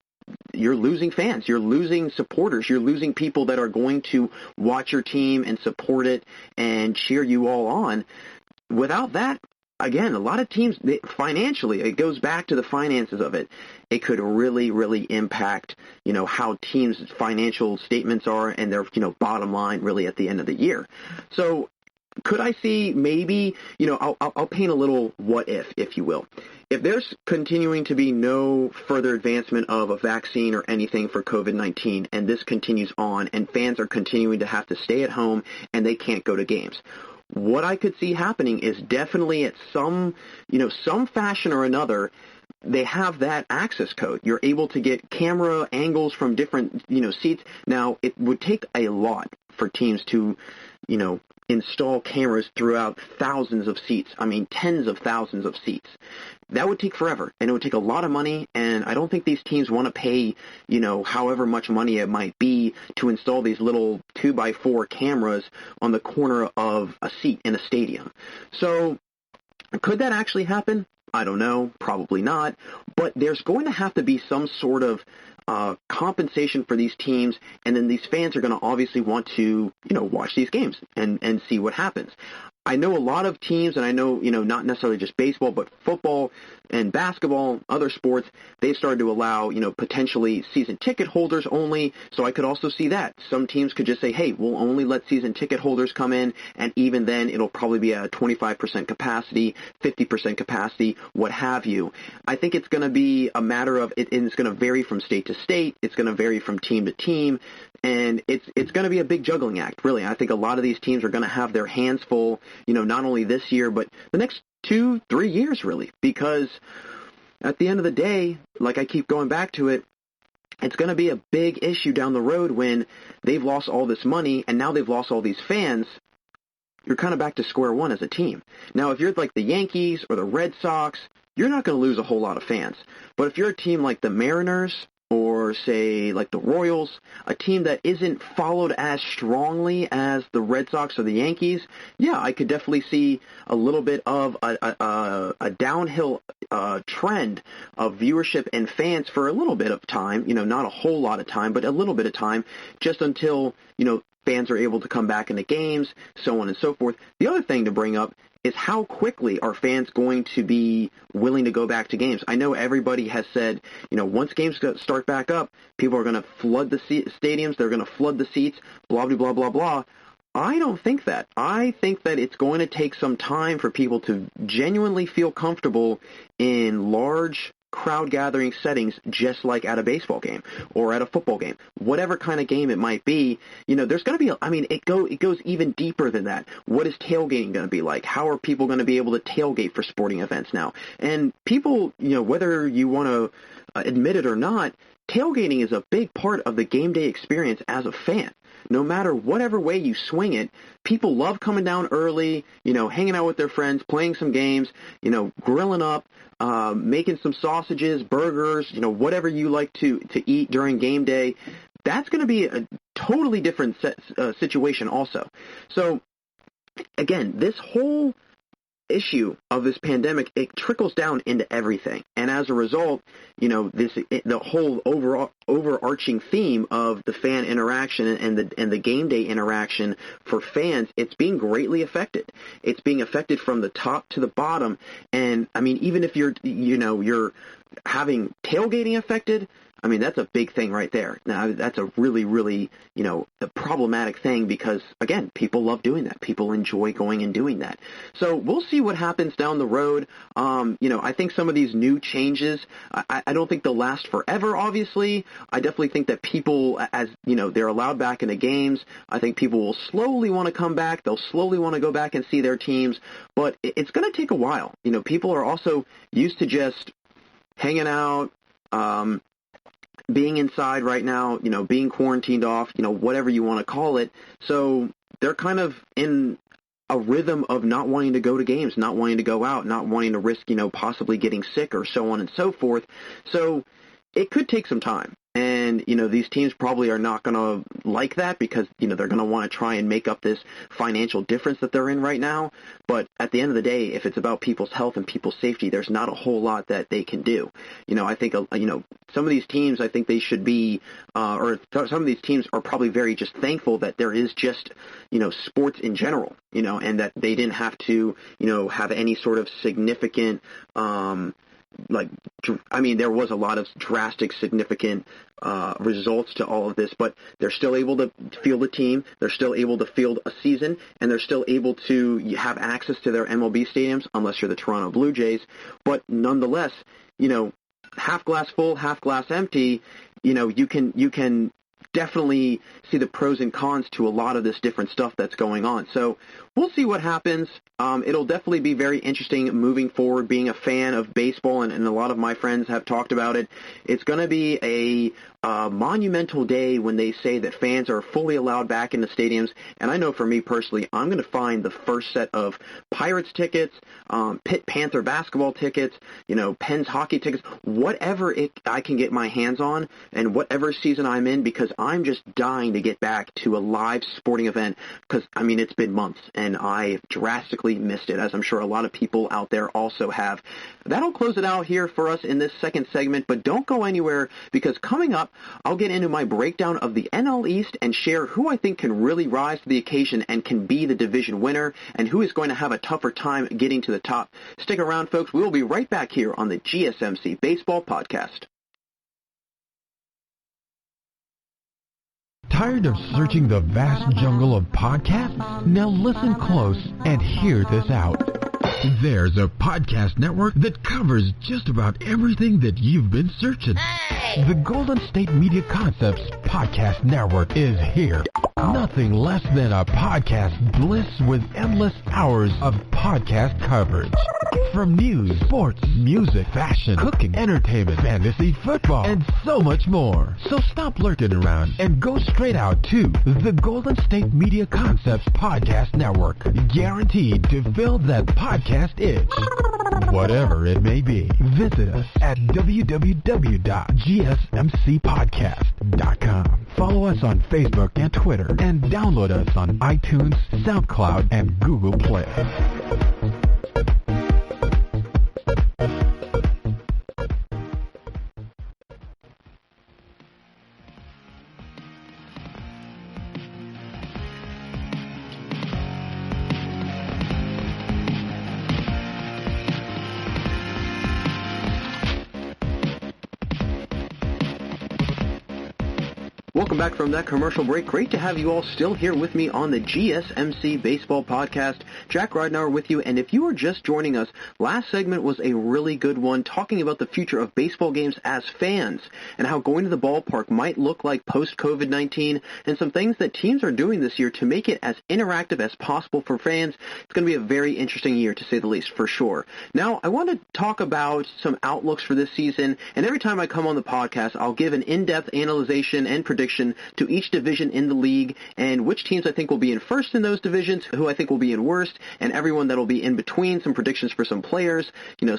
fans, you're losing supporters, you're losing people that are going to watch your team and support it and cheer you all on. Without that, again, a lot of teams, financially, it goes back to the finances of it. It could really, really impact, how teams' financial statements are and their, bottom line really at the end of the year. So Could I see maybe, I'll paint a little what if you will. If there's continuing to be no further advancement of a vaccine or anything for COVID-19, and this continues on, and fans are continuing to have to stay at home and they can't go to games, what I could see happening is definitely at some fashion or another, they have that access code. You're able to get camera angles from different, seats. Now, it would take a lot for teams to, install cameras throughout thousands of seats. I mean, tens of thousands of seats. That would take forever, and it would take a lot of money, and I don't think these teams want to pay, however much money it might be to install these little 2x4 cameras on the corner of a seat in a stadium. So, could that actually happen? I don't know, probably not, but there's going to have to be some sort of compensation for these teams, and then these fans are going to obviously want to, watch these games and see what happens. I know a lot of teams, and I know, not necessarily just baseball, but football and basketball, other sports, they've started to allow, potentially season ticket holders only. So I could also see that. Some teams could just say, hey, we'll only let season ticket holders come in, and even then it'll probably be a 25% capacity, 50% capacity, what have you. I think it's going to be a matter of, it's going to vary from state to state. It's going to vary from team to team. And it's going to be a big juggling act, really. I think a lot of these teams are going to have their hands full, not only this year, but the next 2-3 years, really. Because at the end of the day, like I keep going back to it, it's going to be a big issue down the road when they've lost all this money and now they've lost all these fans. You're kind of back to square one as a team. Now, if you're like the Yankees or the Red Sox, you're not going to lose a whole lot of fans. But if you're a team like the Mariners, or say like the Royals, a team that isn't followed as strongly as the Red Sox or the Yankees, yeah, I could definitely see a little bit of a downhill trend of viewership and fans for a little bit of time, not a whole lot of time, but a little bit of time, just until, fans are able to come back into games, so on and so forth. The other thing to bring up is how quickly are fans going to be willing to go back to games. I know everybody has said, once games start back up, people are going to flood the stadiums, they're going to flood the seats, blah, blah, blah, blah, blah. I don't think that. I think that it's going to take some time for people to genuinely feel comfortable in large crowd gathering settings, just like at a baseball game or at a football game, whatever kind of game it might be. There's going to be, it goes even deeper than that. What is tailgating going to be like? How are people going to be able to tailgate for sporting events now? And people, whether you want to admit it or not, tailgating is a big part of the game day experience as a fan. No matter whatever way you swing it, people love coming down early, hanging out with their friends, playing some games, grilling up, making some sausages, burgers, whatever you like to eat during game day. That's going to be a totally different situation also. So, again, this whole issue of this pandemic, it trickles down into everything, and as a result, the whole overarching theme of the fan interaction and the game day interaction for fans, it's being greatly affected. It's being affected from the top to the bottom, and even if you're having tailgating affected, that's a big thing right there. Now, that's a really, really, a problematic thing because, again, people love doing that. People enjoy going and doing that. So we'll see what happens down the road. I think some of these new changes, I don't think they'll last forever, obviously. I definitely think that people, as, they're allowed back into games, I think people will slowly want to come back. They'll slowly want to go back and see their teams. But it's going to take a while. People are also used to just hanging out, being inside right now, being quarantined off, whatever you want to call it. So they're kind of in a rhythm of not wanting to go to games, not wanting to go out, not wanting to risk, possibly getting sick or so on and so forth. So it could take some time. And, these teams probably are not going to like that because, they're going to want to try and make up this financial difference that they're in right now. But at the end of the day, if it's about people's health and people's safety, there's not a whole lot that they can do. I think, some of these teams, I think they should be, or some of these teams are probably very just thankful that there is just, sports in general, and that they didn't have to, have any sort of significant, there was a lot of drastic, significant results to all of this, but they're still able to field a team, they're still able to field a season, and they're still able to have access to their MLB stadiums, unless you're the Toronto Blue Jays. But nonetheless, half glass full, half glass empty, you can definitely see the pros and cons to a lot of this different stuff that's going on. So we'll see what happens. It'll definitely be very interesting moving forward, being a fan of baseball, and a lot of my friends have talked about it. It's going to be a monumental day when they say that fans are fully allowed back in the stadiums. And I know for me personally, I'm going to find the first set of Pirates tickets, Pitt Panther basketball tickets, Pens hockey tickets, whatever I can get my hands on, and whatever season I'm in, because I'm just dying to get back to a live sporting event, because, it's been months, and I've drastically missed it, as I'm sure a lot of people out there also have. That'll close it out here for us in this second segment, but don't go anywhere, because coming up, I'll get into my breakdown of the NL East and share who I think can really rise to the occasion and can be the division winner, and who is going to have a tougher time getting to the top. Stick around, folks. We will be right back here on the GSMC Baseball Podcast. Tired of searching the vast jungle of podcasts? Now listen close and hear this out. There's a podcast network that covers just about everything that you've been searching. Hey! The Golden State Media Concepts Podcast Network is here. Nothing less than a podcast bliss with endless hours of podcast coverage. From news, sports, music, fashion, cooking, entertainment, fantasy, football, and so much more. So stop lurking around and go straight out to the Golden State Media Concepts Podcast Network. Guaranteed to fill that podcast itch. Whatever it may be. Visit us at www.gsmcpodcast.com. Follow us on Facebook and Twitter, and download us on iTunes, SoundCloud, and Google Play. Welcome back from that commercial break. Great to have you all still here with me on the GSMC Baseball Podcast. Jack Ridenour with you, and if you are just joining us, last segment was a really good one, talking about the future of baseball games as fans, and how going to the ballpark might look like post-COVID-19, and some things that teams are doing this year to make it as interactive as possible for fans. It's going to be a very interesting year, to say the least, for sure. Now, I want to talk about some outlooks for this season, and every time I come on the podcast, I'll give an in-depth analyzation and prediction to each division in the league, and which teams I think will be in first in those divisions, who I think will be in worst, and everyone that will be in between, some predictions for some players,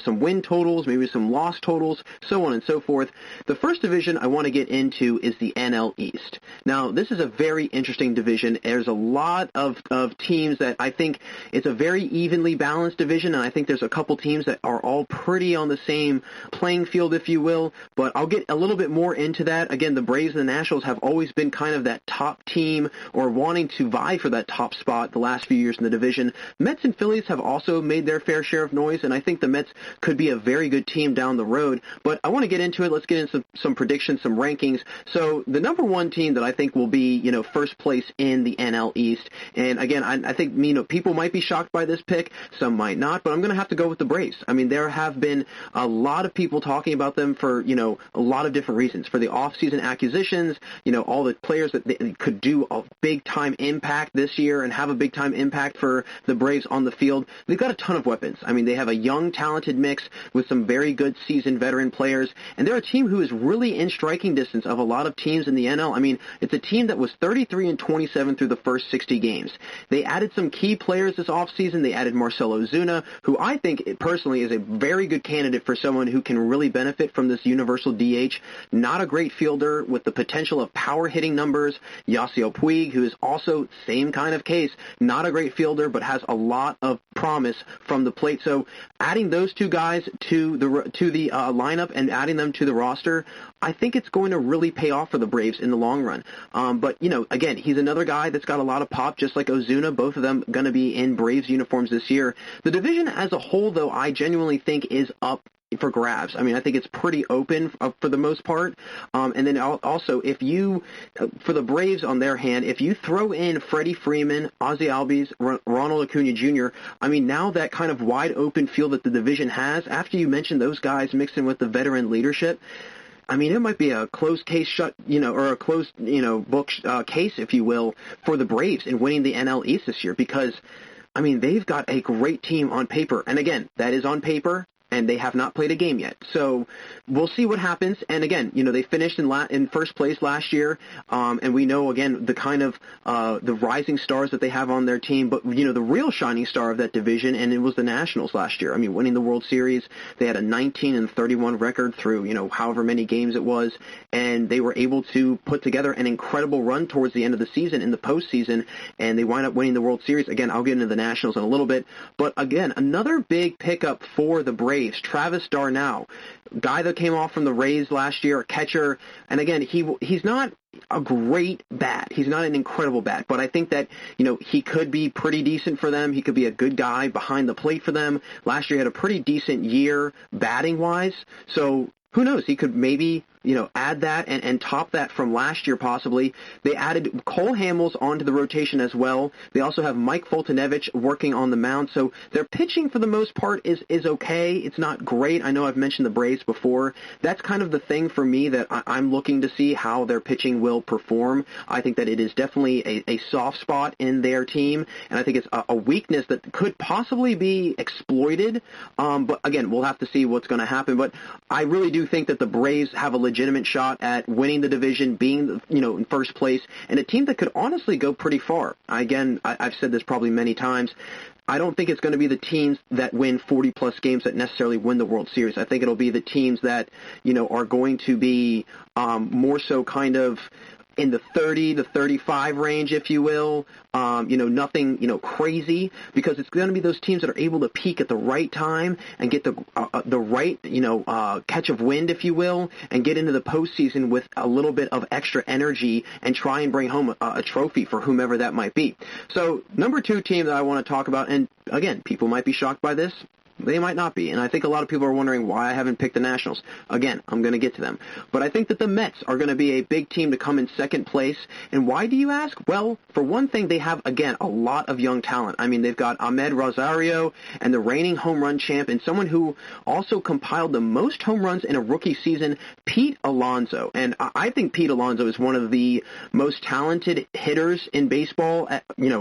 some win totals, maybe some loss totals, so on and so forth. The first division I want to get into is the NL East. Now, this is a very interesting division. There's a lot of teams that I think it's a very evenly balanced division, and I think there's a couple teams that are all pretty on the same playing field, if you will, but I'll get a little bit more into that. Again, the Braves and the Nationals have always been kind of that top team, or wanting to vie for that top spot the last few years in the division. Mets and Phillies have also made their fair share of noise, and I think the Mets could be a very good team down the road. But I want to get into it. Let's get into some predictions, some rankings. So the number one team that I think will be, first place in the NL East, and again, I think, people might be shocked by this pick, some might not, but I'm going to have to go with the Braves. There have been a lot of people talking about them for, a lot of different reasons. For the off-season acquisitions, all the players that they could do a big-time impact this year and have a big-time impact for the Braves on the field. They've got a ton of weapons. They have a young, talented mix with some very good seasoned veteran players, and they're a team who is really in striking distance of a lot of teams in the NL. It's a team that was 33-27 through the first 60 games. They added some key players this offseason. They added Marcell Ozuna, who I think personally is a very good candidate for someone who can really benefit from this universal DH. Not a great fielder with the potential of power hitting numbers. Yasiel Puig, who is also same kind of case, not a great fielder, but has a lot of promise from the plate. So adding those two guys to the lineup and adding them to the roster, I think it's going to really pay off for the Braves in the long run. But again, he's another guy that's got a lot of pop, just like Ozuna. Both of them going to be in Braves uniforms this year. The division as a whole, though, I genuinely think is up for grabs. I mean, I think it's pretty open for the most part. And then also, if you, for the Braves on their hand, if you throw in Freddie Freeman, Ozzie Albies, Ronald Acuna Jr., I mean, now that kind of wide open field that the division has, after you mention those guys mixed in with the veteran leadership, I mean, it might be a closed case or a closed, book case, if you will, for the Braves in winning the NL East this year because, I mean, they've got a great team on paper. And again, that is on paper, and they have not played a game yet. So we'll see what happens. And again, they finished in first place last year, and we know, again, the kind of the rising stars that they have on their team. But, the real shining star of that division, and it was the Nationals last year. I mean, winning the World Series, they had a 19-31 record through, however many games it was, and they were able to put together an incredible run towards the end of the season in the postseason, and they wind up winning the World Series. Again, I'll get into the Nationals in a little bit. But, again, another big pickup for the Braves, Travis d'Arnaud, guy that came off from the Rays last year, a catcher, and again, he's not a great bat. He's not an incredible bat, but I think that, he could be pretty decent for them. He could be a good guy behind the plate for them. Last year he had a pretty decent year batting-wise, so who knows? He could maybe, add that and top that from last year possibly. They added Cole Hamels onto the rotation as well. They also have Mike Foltynewicz working on the mound. So their pitching for the most part is okay. It's not great. I know I've mentioned the Braves before. That's kind of the thing for me that I'm looking to see how their pitching will perform. I think that it is definitely a soft spot in their team, and I think it's a weakness that could possibly be exploited. But again, we'll have to see what's going to happen. But I really do think that the Braves have a legitimate shot at winning the division, being in first place, and a team that could honestly go pretty far. Again, I've said this probably many times. I don't think it's going to be the teams that win 40-plus games that necessarily win the World Series. I think it'll be the teams that are going to be more so kind of in the 30 to 35 range, if you will, nothing, crazy, because it's going to be those teams that are able to peak at the right time and get the right, catch of wind, if you will, and get into the postseason with a little bit of extra energy and try and bring home a trophy for whomever that might be. So, number 2 team that I want to talk about, and again, people might be shocked by this. They might not be, and I think a lot of people are wondering why I haven't picked the Nationals. Again, I'm going to get to them. But I think that the Mets are going to be a big team to come in second place. And why, do you ask? Well, for one thing, they have, again, a lot of young talent. I mean, they've got Ahmed Rosario and the reigning home run champ and someone who also compiled the most home runs in a rookie season, Pete Alonso. And I think Pete Alonso is one of the most talented hitters in baseball,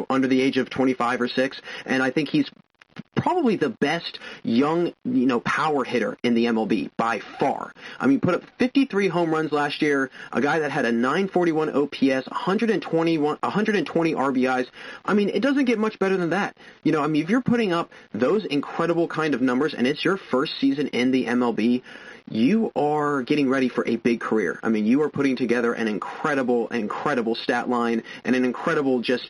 under the age of 25 or 6. And I think he's probably the best young, power hitter in the MLB by far. I mean, put up 53 home runs last year, a guy that had a 941 OPS, 120 RBIs. I mean, it doesn't get much better than that. If you're putting up those incredible kind of numbers and it's your first season in the MLB, you are getting ready for a big career. I mean, you are putting together an incredible stat line and an incredible just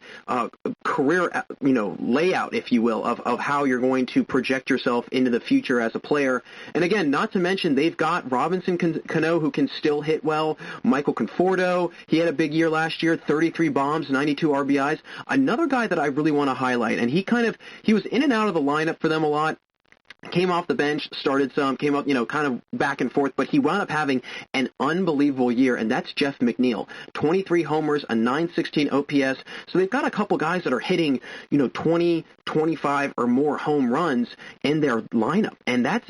career, layout, if you will, of how you're going to project yourself into the future as a player. And again, not to mention, they've got Robinson Cano, who can still hit well, Michael Conforto, he had a big year last year, 33 bombs, 92 RBIs. Another guy that I really want to highlight, and he was in and out of the lineup for them a lot, came off the bench, started some, came up, kind of back and forth, but he wound up having an unbelievable year, and that's Jeff McNeil. 23 homers, a 916 OPS. So they've got a couple guys that are hitting, 20, 25 or more home runs in their lineup. And that's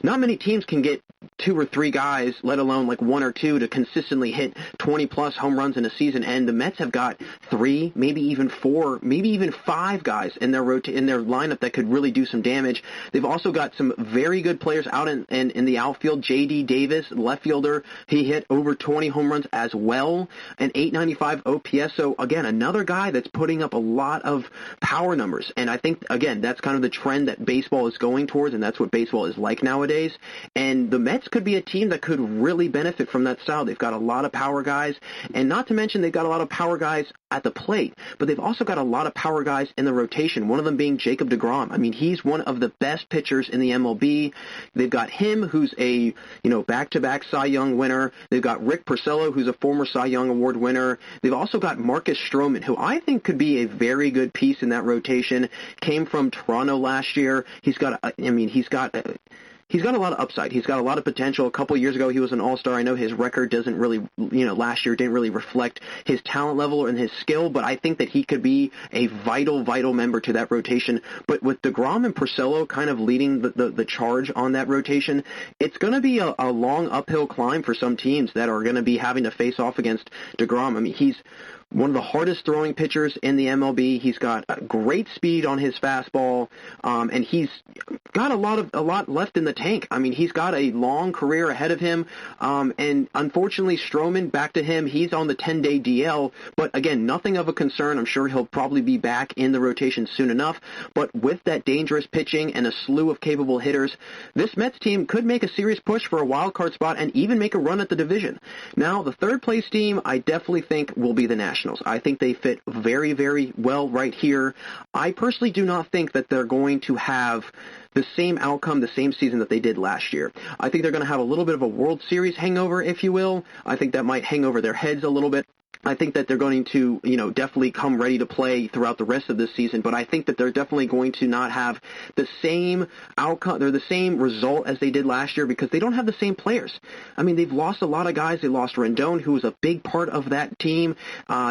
not many teams can get 2 or 3 guys, let alone like 1 or 2, to consistently hit 20-plus home runs in a season. And the Mets have got 3, maybe even 4, maybe even 5 guys in their lineup that could really do some damage. They've also got some very good players out in the outfield. J.D. Davis, left fielder, he hit over 20 home runs as well, an 895 OPS. So, again, another guy that's putting up a lot of power numbers. And I think, again, that's kind of the trend that baseball is going towards, and that's what baseball is like nowadays. And the Mets could be a team that could really benefit from that style. They've got a lot of power guys, and not to mention they've got a lot of power guys at the plate, but they've also got a lot of power guys in the rotation, one of them being Jacob deGrom. I mean, he's one of the best pitchers in the MLB. They've got him, who's a back-to-back Cy Young winner. They've got Rick Porcello, who's a former Cy Young Award winner. They've also got Marcus Stroman, who I think could be a very good piece in that rotation. Came from Toronto last year. He's got a lot of upside. He's got a lot of potential. A couple of years ago, he was an all-star. I know his record doesn't really, last year didn't really reflect his talent level and his skill, but I think that he could be a vital, vital member to that rotation. But with DeGrom and Porcello kind of leading the charge on that rotation, it's going to be a long uphill climb for some teams that are going to be having to face off against DeGrom. I mean, he's one of the hardest throwing pitchers in the MLB. He's got great speed on his fastball, and he's got a lot left in the tank. I mean, he's got a long career ahead of him, and unfortunately, Stroman, back to him, he's on the 10-day DL, but again, nothing of a concern. I'm sure he'll probably be back in the rotation soon enough, but with that dangerous pitching and a slew of capable hitters, this Mets team could make a serious push for a wild card spot and even make a run at the division. Now, the third place team, I definitely think will be the Nationals. I think they fit very, very well right here. I personally do not think that they're going to have the same outcome, the same season that they did last year. I think they're going to have a little bit of a World Series hangover, if you will. I think that might hang over their heads a little bit. I think that they're going to, definitely come ready to play throughout the rest of this season, but I think that they're definitely going to not have the same outcome or the same result as they did last year because they don't have the same players. I mean, they've lost a lot of guys. They lost Rendon, who was a big part of that team.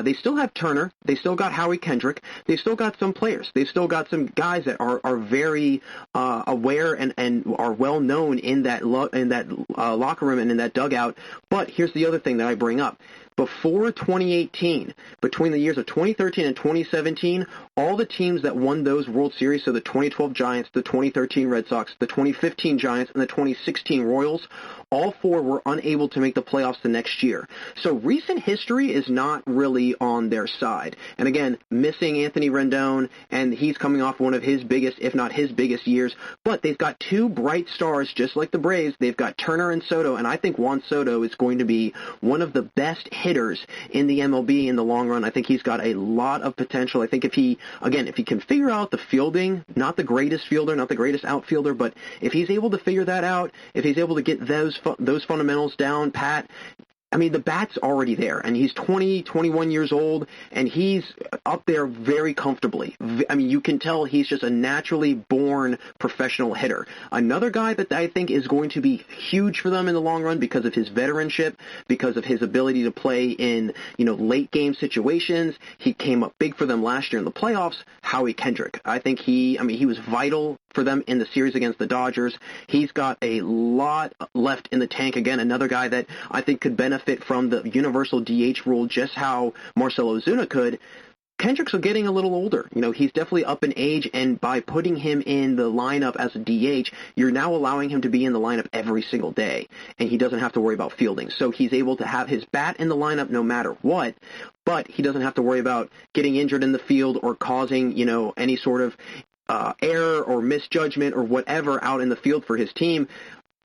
They still have Turner. They still got Howie Kendrick. They still got some players. They've still got some guys that are very aware and are well known in that locker room and in that dugout. But here's the other thing that I bring up. Before 2018, between the years of 2013 and 2017, all the teams that won those World Series, so the 2012 Giants, the 2013 Red Sox, the 2015 Giants, and the 2016 Royals, all four were unable to make the playoffs the next year. So recent history is not really on their side. And again, missing Anthony Rendon, and he's coming off one of his biggest, if not his biggest years. But they've got two bright stars, just like the Braves. They've got Turner and Soto, and I think Juan Soto is going to be one of the best hitters in the MLB in the long run. I think he's got a lot of potential. I think if he can figure out the fielding, not the greatest fielder, not the greatest outfielder, but if he's able to figure that out, if he's able to get those fundamentals down pat, I mean, the bat's already there, and he's 21 years old, and he's up there very comfortably. I mean, you can tell he's just a naturally born professional hitter. Another guy that I think is going to be huge for them in the long run because of his veteranship, because of his ability to play in, late game situations. He came up big for them last year in the playoffs, Howie Kendrick. I think he was vital for them in the series against the Dodgers. He's got a lot left in the tank. Again, another guy that I think could benefit from the universal DH rule just how Marcell Ozuna could. Kendrick's getting a little older. He's definitely up in age, and by putting him in the lineup as a DH, you're now allowing him to be in the lineup every single day, and he doesn't have to worry about fielding. So he's able to have his bat in the lineup no matter what, but he doesn't have to worry about getting injured in the field or causing, any sort of error or misjudgment or whatever out in the field for his team.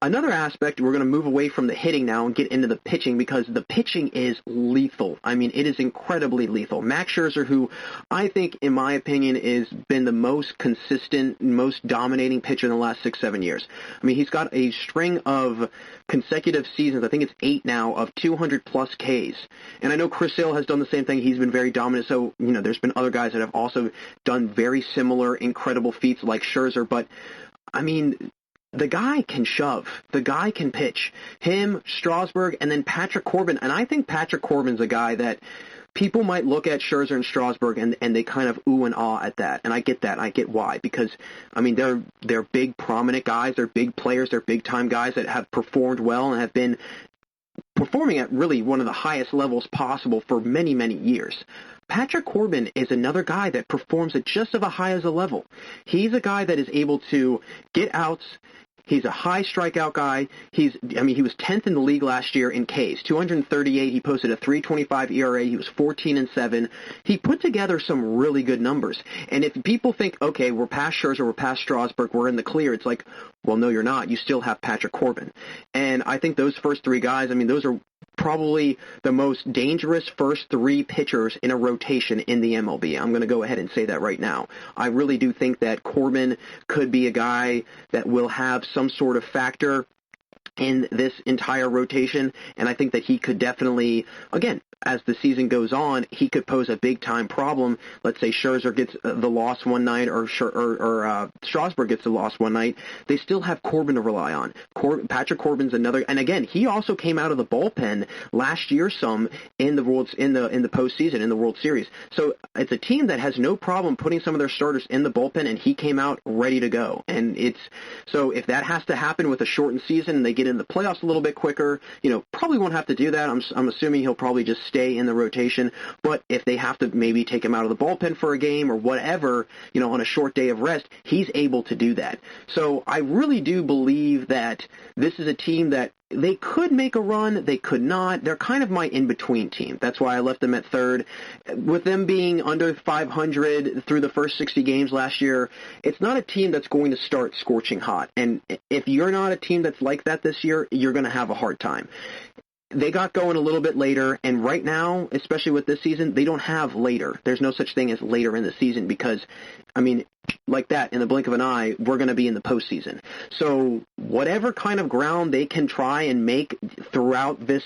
Another aspect, we're going to move away from the hitting now and get into the pitching because the pitching is lethal. I mean, it is incredibly lethal. Max Scherzer, who I think, in my opinion, has been the most consistent, most dominating pitcher in the last 6-7 years. I mean, he's got a string of consecutive seasons, I think it's 8 now, of 200-plus Ks. And I know Chris Sale has done the same thing. He's been very dominant. So, there's been other guys that have also done very similar, incredible feats like Scherzer. But, I mean, the guy can shove. The guy can pitch. Him, Strasburg, and then Patrick Corbin. And I think Patrick Corbin's a guy that people might look at Scherzer and Strasburg and they kind of ooh and ah at that. And I get that. I get why. Because, I mean, they're big, prominent guys. They're big players. They're big-time guys that have performed well and have been performing at really one of the highest levels possible for many, many years. Patrick Corbin is another guy that performs at just as high as a level. He's a guy that is able to get outs. He's a high strikeout guy. He was 10th in the league last year in Ks, 238. He posted a 3.25 ERA. He was 14-7. He put together some really good numbers. And if people think, okay, we're past Scherzer, we're past Strasburg, we're in the clear, it's like, well, no, you're not. You still have Patrick Corbin. And I think those first three guys, I mean, those are probably the most dangerous first 3 pitchers in a rotation in the MLB. I'm going to go ahead and say that right now. I really do think that Corbin could be a guy that will have some sort of factor in this entire rotation, and I think that he could definitely, again, as the season goes on, he could pose a big-time problem. Let's say Scherzer gets the loss one night, or Strasburg gets the loss one night. They still have Corbin to rely on. Patrick Corbin's another, and again, he also came out of the bullpen last year some in the postseason, in the World Series. So it's a team that has no problem putting some of their starters in the bullpen, and he came out ready to go. And so if that has to happen with a shortened season and they get in the playoffs a little bit quicker, probably won't have to do that. I'm assuming he'll probably just stay in the rotation, but if they have to maybe take him out of the bullpen for a game or whatever, on a short day of rest, he's able to do that. So I really do believe that this is a team that they could make a run, they could not. They're kind of my in-between team. That's why I left them at third. With them being under 500 through the first 60 games last year, it's not a team that's going to start scorching hot. And if you're not a team that's like that this year, you're going to have a hard time. They got going a little bit later, and right now, especially with this season, they don't have later. There's no such thing as later in the season because, like that, in the blink of an eye, we're going to be in the postseason. So whatever kind of ground they can try and make throughout this,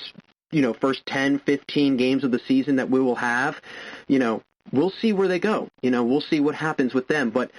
first 10, 15 games of the season that we will have, we'll see where they go. We'll see what happens with them. But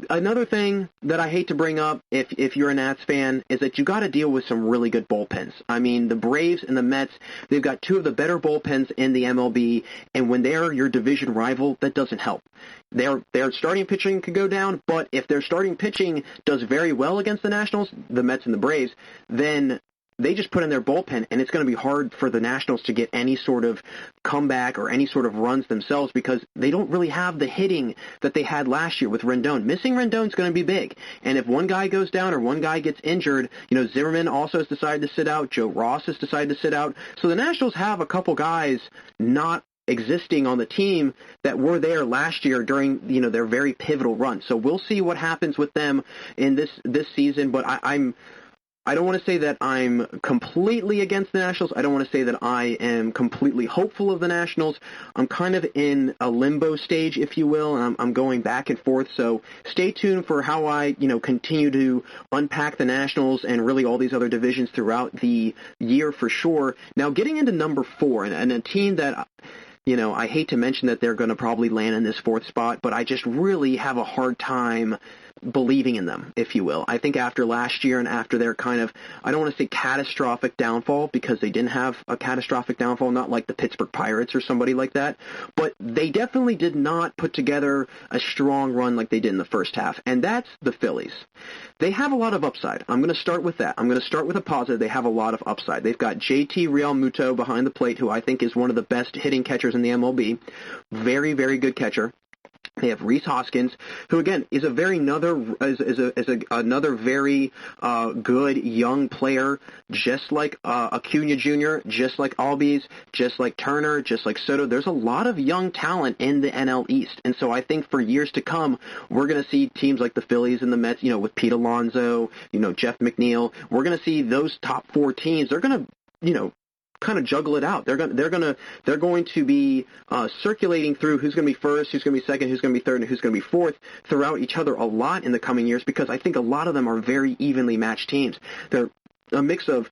another thing that I hate to bring up, if you're a Nats fan, is that you got to deal with some really good bullpens. The Braves and the Mets, they've got 2 of the better bullpens in the MLB, and when they're your division rival, that doesn't help. Their starting pitching could go down, but if their starting pitching does very well against the Nationals, the Mets and the Braves, then they just put in their bullpen, and it's going to be hard for the Nationals to get any sort of comeback or any sort of runs themselves because they don't really have the hitting that they had last year with Rendon. Missing Rendon's going to be big, and if one guy goes down or one guy gets injured, Zimmerman also has decided to sit out, Joe Ross has decided to sit out, so the Nationals have a couple guys not existing on the team that were there last year during their very pivotal run. So we'll see what happens with them in this season, but I don't want to say that I'm completely against the Nationals. I don't want to say that I am completely hopeful of the Nationals. I'm kind of in a limbo stage, if you will, and I'm going back and forth. So stay tuned for how I, continue to unpack the Nationals and really all these other divisions throughout the year for sure. Now, getting into number 4, and a team that, I hate to mention that they're going to probably land in this 4th spot, but I just really have a hard time believing in them, if you will. I think after last year and after their kind of, I don't want to say catastrophic downfall because they didn't have a catastrophic downfall, not like the Pittsburgh Pirates or somebody like that, but they definitely did not put together a strong run like they did in the first half, and that's the Phillies. They have a lot of upside. I'm going to start with that. I'm going to start with a positive. They have a lot of upside. They've got JT Realmuto behind the plate, who I think is one of the best hitting catchers in the MLB. Very, very good catcher. They have Rhys Hoskins, who again is another very good young player, just like Acuna Jr., just like Albies, just like Turner, just like Soto. There's a lot of young talent in the NL East, and so I think for years to come, we're going to see teams like the Phillies and the Mets, with Pete Alonso, Jeff McNeil. We're going to see those top 4 teams. They're going to, kind of juggle it out. They're going to be circulating through who's going to be first, who's going to be second, who's going to be third, and who's going to be fourth throughout each other a lot in the coming years because I think a lot of them are very evenly matched teams. They're a mix of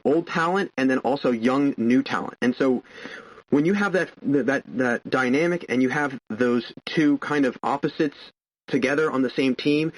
old talent and then also young new talent. And so when you have that dynamic and you have those 2 kind of opposites together on the same team,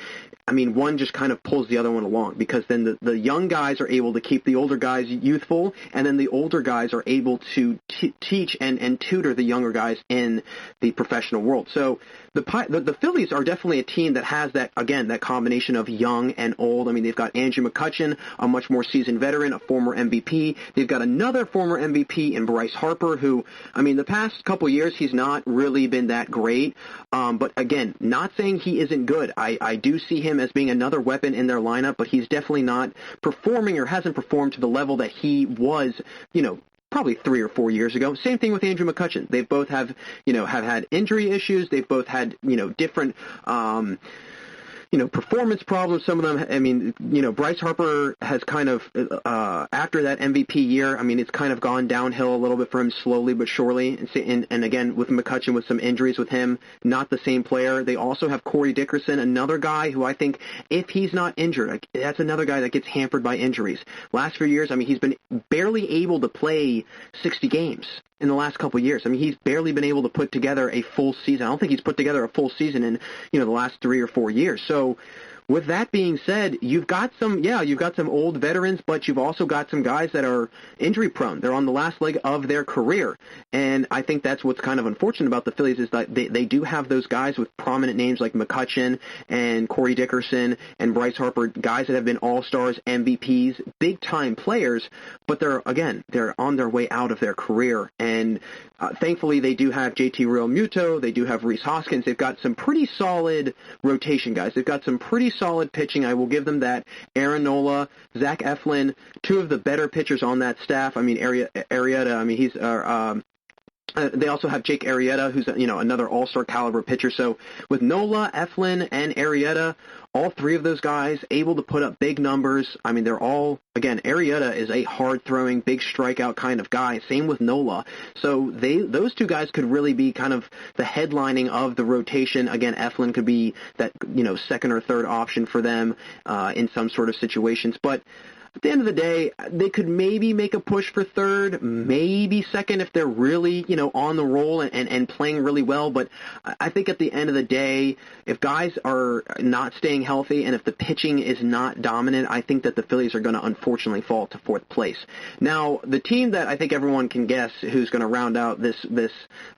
one just kind of pulls the other one along because then the young guys are able to keep the older guys youthful, and then the older guys are able to teach and tutor the younger guys in the professional world. So the Phillies are definitely a team that has that combination of young and old. They've got Andrew McCutchen, a much more seasoned veteran, a former MVP. They've got another former MVP in Bryce Harper, who, the past couple years he's not really been that great. But again, not saying he isn't good. I do see him as being another weapon in their lineup, but he's definitely not performing or hasn't performed to the level that he was, probably 3 or 4 years ago. Same thing with Andrew McCutchen. They both have had injury issues. They've both had, different performance problems. Some of them, I mean, Bryce Harper has kind of, after that MVP year, I mean, it's kind of gone downhill a little bit for him slowly but surely. And again, with McCutchen, with some injuries with him, not the same player. They also have Corey Dickerson, another guy who I think, if he's not injured, that's another guy that gets hampered by injuries. Last few years, I mean, he's been barely able to play 60 games in the last couple of years. I mean, he's barely been able to put together a full season. I don't think he's put together a full season in, the last 3 or 4 years. So with that being said, you've got some old veterans, but you've also got some guys that are injury prone. They're on the last leg of their career. And I think that's what's kind of unfortunate about the Phillies is that they do have those guys with prominent names like McCutchen and Corey Dickerson and Bryce Harper, guys that have been all-stars, MVPs, big-time players, but they're on their way out of their career. And thankfully, they do have JT Realmuto. They do have Rhys Hoskins. They've got some pretty solid rotation guys. They've got some pretty solid pitching. I will give them that. Aaron Nola, Zach Eflin, two of the better pitchers on that staff. I mean, Arrieta. I mean, he's. They also have Jake Arrieta, who's another all-star caliber pitcher. So with Nola, Eflin, and Arrieta, all three of those guys able to put up big numbers. I mean, they're all, again, Arrieta is a hard-throwing, big strikeout kind of guy. Same with Nola. So those two guys could really be kind of the headlining of the rotation. Again, Eflin could be that, second or third option for them in some sort of situations. But at the end of the day, they could maybe make a push for third, maybe second if they're really, on the roll and playing really well. But I think at the end of the day, if guys are not staying healthy and if the pitching is not dominant, I think that the Phillies are going to unfortunately fall to fourth place. Now, the team that I think everyone can guess who's going to round out this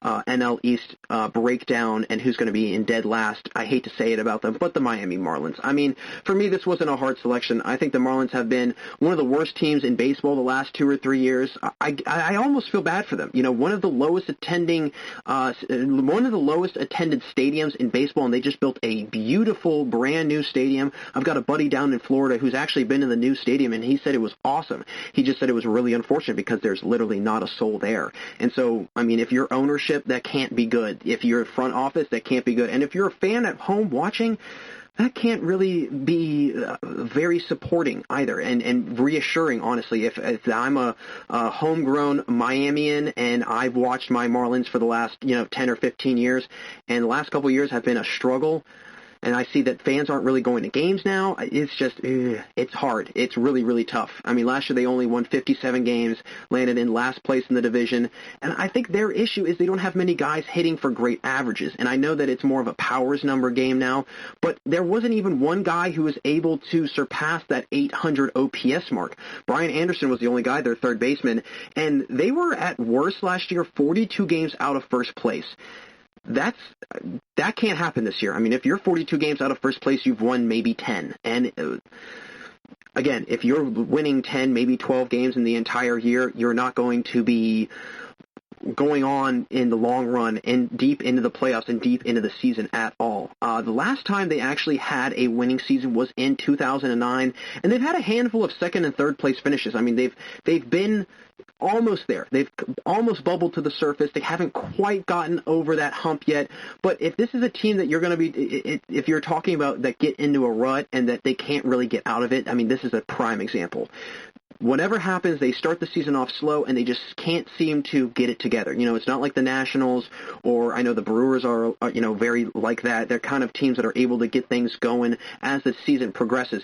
NL East breakdown and who's going to be in dead last, I hate to say it about them, but the Miami Marlins. I mean, for me, this wasn't a hard selection. I think the Marlins have been one of the worst teams in baseball the last 2 or 3 years. I almost feel bad for them. One of the lowest attended stadiums in baseball, and they just built a beautiful brand new stadium. I've got a buddy down in Florida who's actually been in the new stadium, and he said it was awesome. He just said it was really unfortunate because there's literally not a soul there. And so, I mean, if you're ownership, that can't be good. If you're front office, that can't be good. And if you're a fan at home watching, that can't really be very supporting either and reassuring, honestly. If I'm a homegrown Miamian and I've watched my Marlins for the last 10 or 15 years, and the last couple of years have been a struggle, and I see that fans aren't really going to games now, it's just, it's hard. It's really, really tough. I mean, last year they only won 57 games, landed in last place in the division, and I think their issue is they don't have many guys hitting for great averages, and I know that it's more of a powers number game now, but there wasn't even one guy who was able to surpass that 800 OPS mark. Brian Anderson was the only guy, their third baseman, and they were at worst last year 42 games out of first place. That can't happen this year. I mean, if you're 42 games out of first place, you've won maybe 10. And again, if you're winning 10, maybe 12 games in the entire year, you're not going to be going on in the long run and deep into the playoffs and deep into the season at all. The last time they actually had a winning season was in 2009, and they've had a handful of second and third place finishes. I mean, they've been almost there. They've almost bubbled to the surface. They haven't quite gotten over that hump yet. But if this is a team that you're going to be, if you're talking about that get into a rut and that they can't really get out of it, I mean, this is a prime example. Whatever happens, they start the season off slow, and they just can't seem to get it together. It's not like the Nationals, or I know the Brewers are very like that. They're kind of teams that are able to get things going as the season progresses.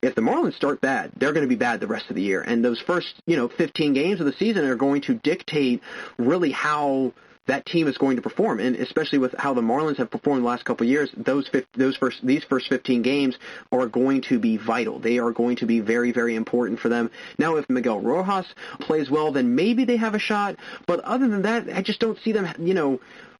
If the Marlins start bad, they're going to be bad the rest of the year. And those first, 15 games of the season are going to dictate really how that team is going to perform, and especially with how the Marlins have performed the last couple of years, these first 15 games are going to be vital. They are going to be very, very important for them. Now, if Miguel Rojas plays well, then maybe they have a shot, but other than that, I just don't see them,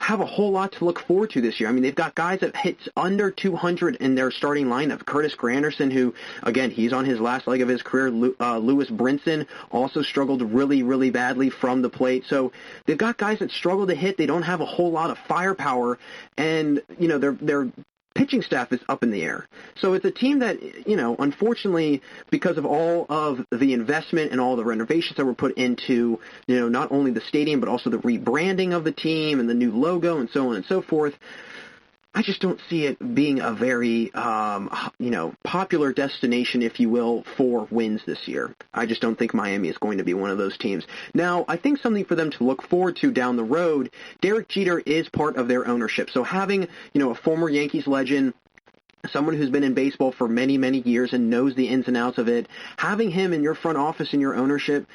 have a whole lot to look forward to this year. I mean, they've got guys that hit under 200 in their starting lineup. Curtis Granderson, who, again, he's on his last leg of his career. Lewis Brinson also struggled really, really badly from the plate. So they've got guys that struggle to hit. They don't have a whole lot of firepower, and, their pitching staff is up in the air. So it's a team that, unfortunately, because of all of the investment and all the renovations that were put into, not only the stadium, but also the rebranding of the team and the new logo and so on and so forth, I just don't see it being a very, popular destination, if you will, for wins this year. I just don't think Miami is going to be one of those teams. Now, I think something for them to look forward to down the road, Derek Jeter is part of their ownership. So having, a former Yankees legend, someone who's been in baseball for many, many years and knows the ins and outs of it, having him in your front office, in your ownership,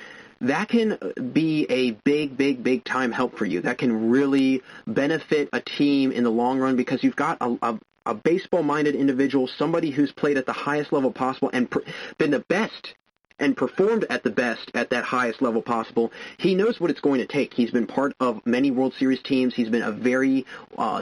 that can be a big, big, big time help for you. That can really benefit a team in the long run because you've got a baseball-minded individual, somebody who's played at the highest level possible and been the best and performed at the best at that highest level possible. He knows what it's going to take. He's been part of many World Series teams. He's been a very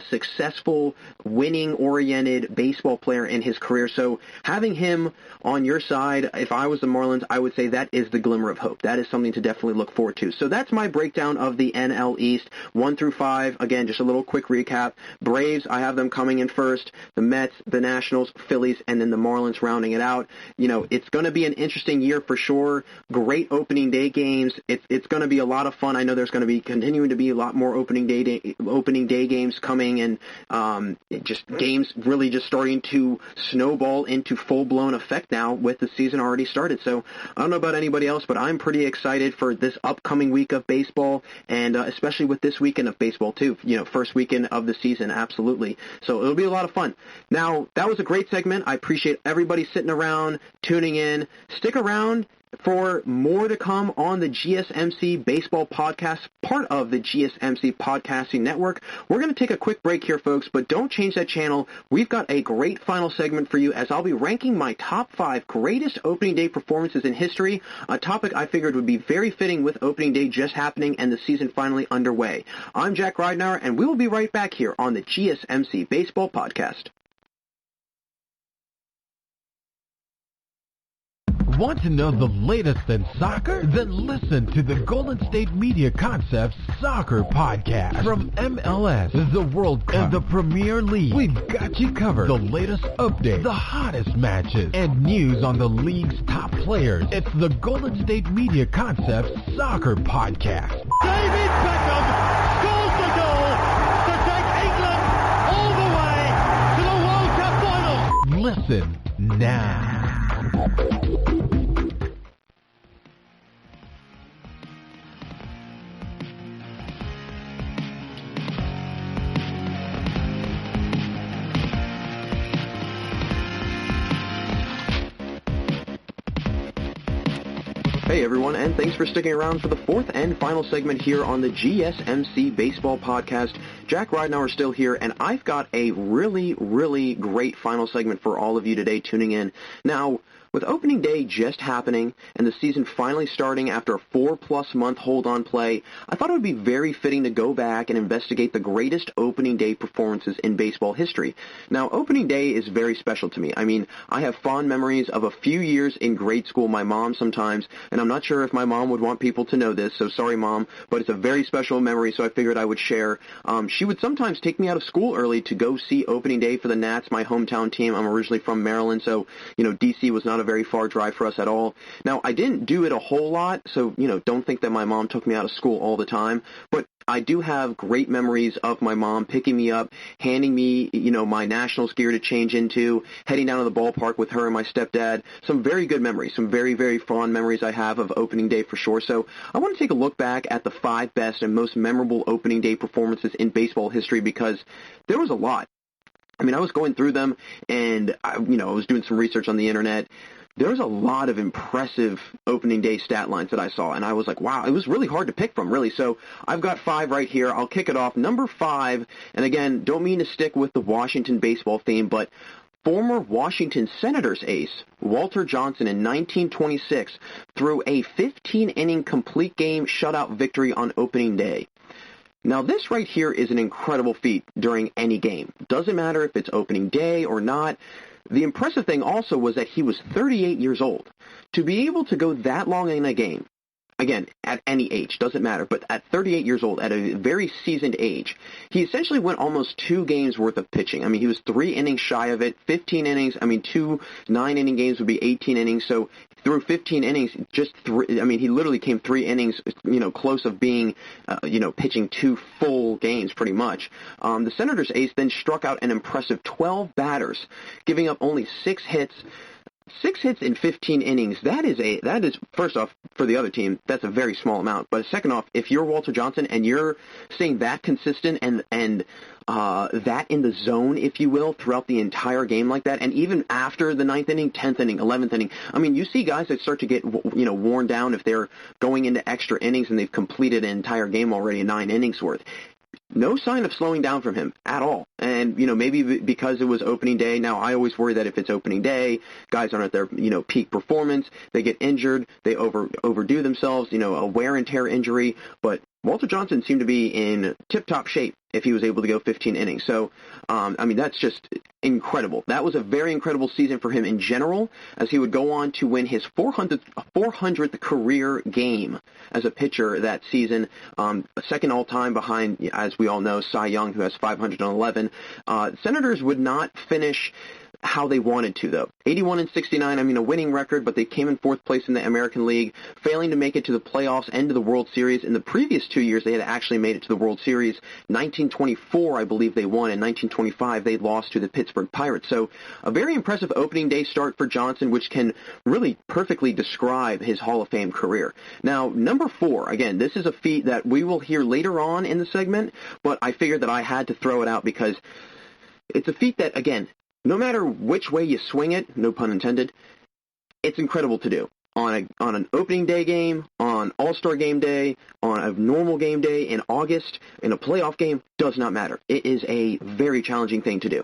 successful, winning-oriented baseball player in his career. So having him on your side, if I was the Marlins, I would say that is the glimmer of hope. That is something to definitely look forward to. So that's my breakdown of the NL East, 1 through 5. Again, just a little quick recap. Braves, I have them coming in first. The Mets, the Nationals, Phillies, and then the Marlins rounding it out. It's going to be an interesting year for sure. Great opening day games. It's going to be a lot of fun. I know there's going to be continuing to be a lot more opening day games coming, and just games really just starting to snowball into full-blown effect now with the season already started. So I don't know about anybody else, but I'm pretty excited for this upcoming week of baseball, and especially with this weekend of baseball too. First weekend of the season, absolutely. So it'll be a lot of fun. Now, that was a great segment. I appreciate everybody sitting around, tuning in. Stick around for more to come on the GSMC Baseball Podcast, part of the GSMC Podcasting Network. We're going to take a quick break here, folks, but don't change that channel. We've got a great final segment for you as I'll be ranking my top 5 greatest opening day performances in history, a topic I figured would be very fitting with opening day just happening and the season finally underway. I'm Jack Ridenour, and we will be right back here on the GSMC Baseball Podcast. Want to know the latest in soccer? Then listen to the Golden State Media Concepts Soccer Podcast. From MLS, the World Cup, and the Premier League, we've got you covered. The latest updates, the hottest matches, and news on the league's top players. It's the Golden State Media Concepts Soccer Podcast. David Beckham scores the goal to take England all the way to the World Cup final. Listen now. Hey everyone, and thanks for sticking around for the fourth and final segment here on the GSMC Baseball Podcast. Jack Ridenour is still here, and I've got a really, really great final segment for all of you today tuning in. Now, with opening day just happening and the season finally starting after a 4+ month hold-on play, I thought it would be very fitting to go back and investigate the greatest opening day performances in baseball history. Now, opening day is very special to me. I mean, I have fond memories of a few years in grade school, my mom sometimes, and I'm not sure if my mom would want people to know this, so sorry, Mom, but it's a very special memory, so I figured I would share. She would sometimes take me out of school early to go see opening day for the Nats, my hometown team. I'm originally from Maryland, so, D.C. was not a very far drive for us at all. Now, I didn't do it a whole lot, so, don't think that my mom took me out of school all the time, but I do have great memories of my mom picking me up, handing me, my Nationals gear to change into, heading down to the ballpark with her and my stepdad. Some very good memories, some very, very fond memories I have of opening day for sure. So I want to take a look back at the 5 best and most memorable opening day performances in baseball history because there was a lot. I mean, I was going through them, and I was doing some research on the internet. There's a lot of impressive opening day stat lines that I saw, and I was like, wow, it was really hard to pick from, really. So I've got 5 right here. I'll kick it off. Number 5, and again, don't mean to stick with the Washington baseball theme, but former Washington Senators ace Walter Johnson in 1926 threw a 15-inning complete game shutout victory on opening day. Now, this right here is an incredible feat during any game. Doesn't matter if it's opening day or not. The impressive thing also was that he was 38 years old. To be able to go that long in a game again, at any age, doesn't matter, but at 38 years old, at a very seasoned age, he essentially went almost 2 games worth of pitching. I mean, he was 3 innings shy of it, 15 innings. I mean, 2 9-inning games would be 18 innings. So through 15 innings, just 3, I mean, he literally came 3 innings, close of being, pitching 2 full games pretty much. The Senators ace then struck out an impressive 12 batters, giving up only 6 hits. 6 hits in 15 innings, that is, first off, for the other team, that's a very small amount. But second off, if you're Walter Johnson and you're staying that consistent and that in the zone, if you will, throughout the entire game like that, and even after the 9th inning, 10th inning, 11th inning, I mean, you see guys that start to get, worn down if they're going into extra innings and they've completed an entire game already, 9 innings worth. No sign of slowing down from him at all. And, maybe because it was opening day. Now, I always worry that if it's opening day, guys aren't at their, peak performance. They get injured. They overdo themselves, a wear and tear injury. But Walter Johnson seemed to be in tip-top shape if he was able to go 15 innings. So, that's just incredible. That was a very incredible season for him in general, as he would go on to win his 400th career game as a pitcher that season, second all-time behind, as we all know, Cy Young, who has 511. Senators would not finish how they wanted to, though. 81-69, a winning record, but they came in 4th place in the American League, failing to make it to the playoffs and to the World Series. In the previous 2 years, they had actually made it to the World Series. 1924, I believe they won. In 1925, they lost to the Pittsburgh Pirates. So a very impressive opening day start for Johnson, which can really perfectly describe his Hall of Fame career. Now, number 4, again, this is a feat that we will hear later on in the segment, but I figured that I had to throw it out because it's a feat that, again, no matter which way you swing it, no pun intended, it's incredible to do. On an opening day game, on All-Star game day, on a normal game day, in August, in a playoff game, does not matter. It is a very challenging thing to do.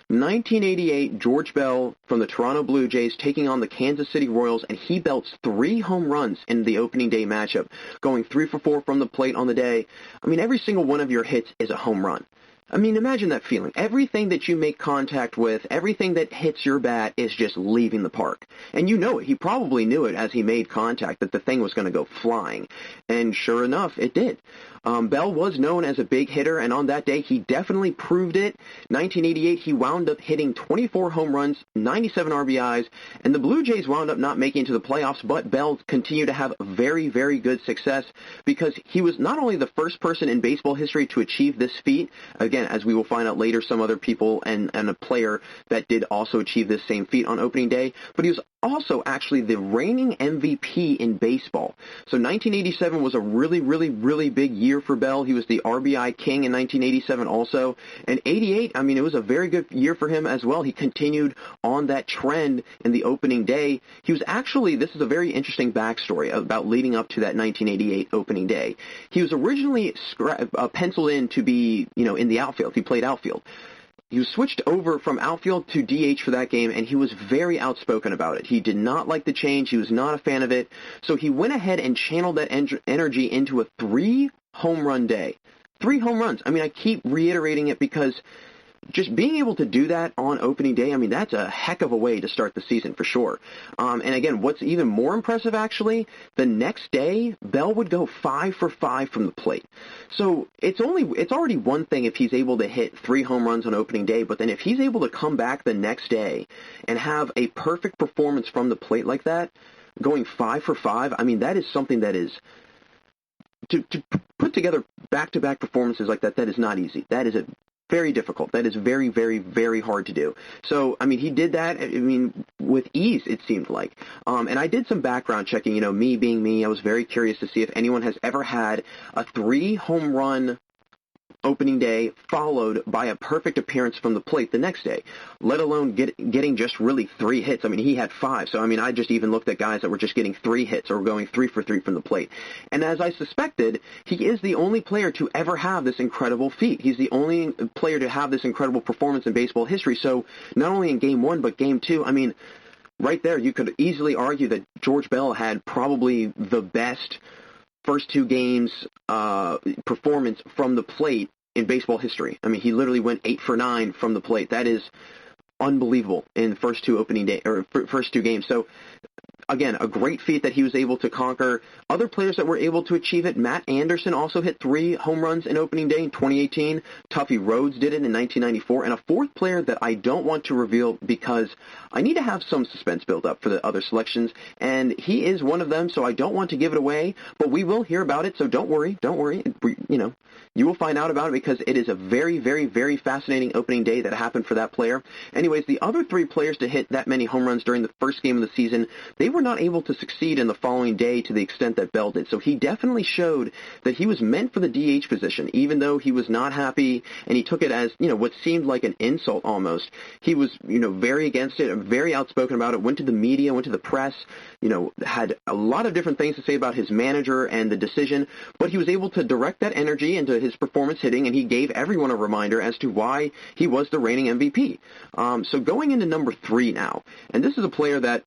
1988, George Bell from the Toronto Blue Jays taking on the Kansas City Royals, and he belts 3 home runs in the opening day matchup, going 3 for 4 from the plate on the day. Every single one of your hits is a home run. Imagine that feeling. Everything that you make contact with, everything that hits your bat is just leaving the park. And you know it. He probably knew it as he made contact that the thing was going to go flying. And sure enough, it did. Bell was known as a big hitter, and on that day, he definitely proved it. 1988, he wound up hitting 24 home runs, 97 RBIs, and the Blue Jays wound up not making it to the playoffs, but Bell continued to have very, very good success because he was not only the first person in baseball history to achieve this feat, again, as we will find out later, some other people and a player that did also achieve this same feat on opening day, but he was also actually the reigning MVP in baseball. So 1987 was a really, really, really big year for Bell. He was the RBI king in 1987 also. And 88, it was a very good year for him as well. He continued on that trend in the opening day. He was actually, this is a very interesting backstory about leading up to that 1988 opening day. He was originally penciled in to be, in the outfield. He played outfield. He was switched over from outfield to DH for that game, and he was very outspoken about it. He did not like the change. He was not a fan of it. So he went ahead and channeled that energy into a 3 home run day. 3 home runs. I keep reiterating it because just being able to do that on opening day, that's a heck of a way to start the season for sure. And again, what's even more impressive actually, the next day, Bell would go 5 for 5 from the plate. So it's already one thing if he's able to hit 3 home runs on opening day, but then if he's able to come back the next day and have a perfect performance from the plate like that, going 5 for 5, that is something that is to put together back-to-back performances like that is not easy. That is very difficult. That is very, very, very hard to do. So, he did that, with ease, it seemed like. And I did some background checking, me being me, I was very curious to see if anyone has ever had a 3 home run opening day followed by a perfect appearance from the plate the next day, let alone getting just really 3 hits. He had 5. So, I just even looked at guys that were just getting 3 hits or going 3 for 3 from the plate. And as I suspected, he is the only player to ever have this incredible feat. He's the only player to have this incredible performance in baseball history. So not only in Game 1, but Game 2, right there, you could easily argue that George Bell had probably the best first 2 games performance from the plate in baseball history. He literally went 8 for 9 from the plate. That is unbelievable in the first 2 opening day or first 2 games. So again, a great feat that he was able to conquer. Other players that were able to achieve it, Matt Anderson also hit 3 home runs in opening day in 2018. Tuffy Rhodes did it in 1994. And a fourth player that I don't want to reveal because I need to have some suspense built up for the other selections, and he is one of them, so I don't want to give it away, but we will hear about it, so don't worry. You will find out about it because it is a very, very, very fascinating opening day that happened for that player. Anyways, the other 3 players to hit that many home runs during the first game of the season, they were not able to succeed in the following day to the extent that Bell did. So he definitely showed that he was meant for the DH position, even though he was not happy, and he took it as, what seemed like an insult almost. He was, very against it, very outspoken about it, went to the media, went to the press, had a lot of different things to say about his manager and the decision, but he was able to direct that energy into his performance hitting, and he gave everyone a reminder as to why he was the reigning MVP. So going into number 3 now, and this is a player that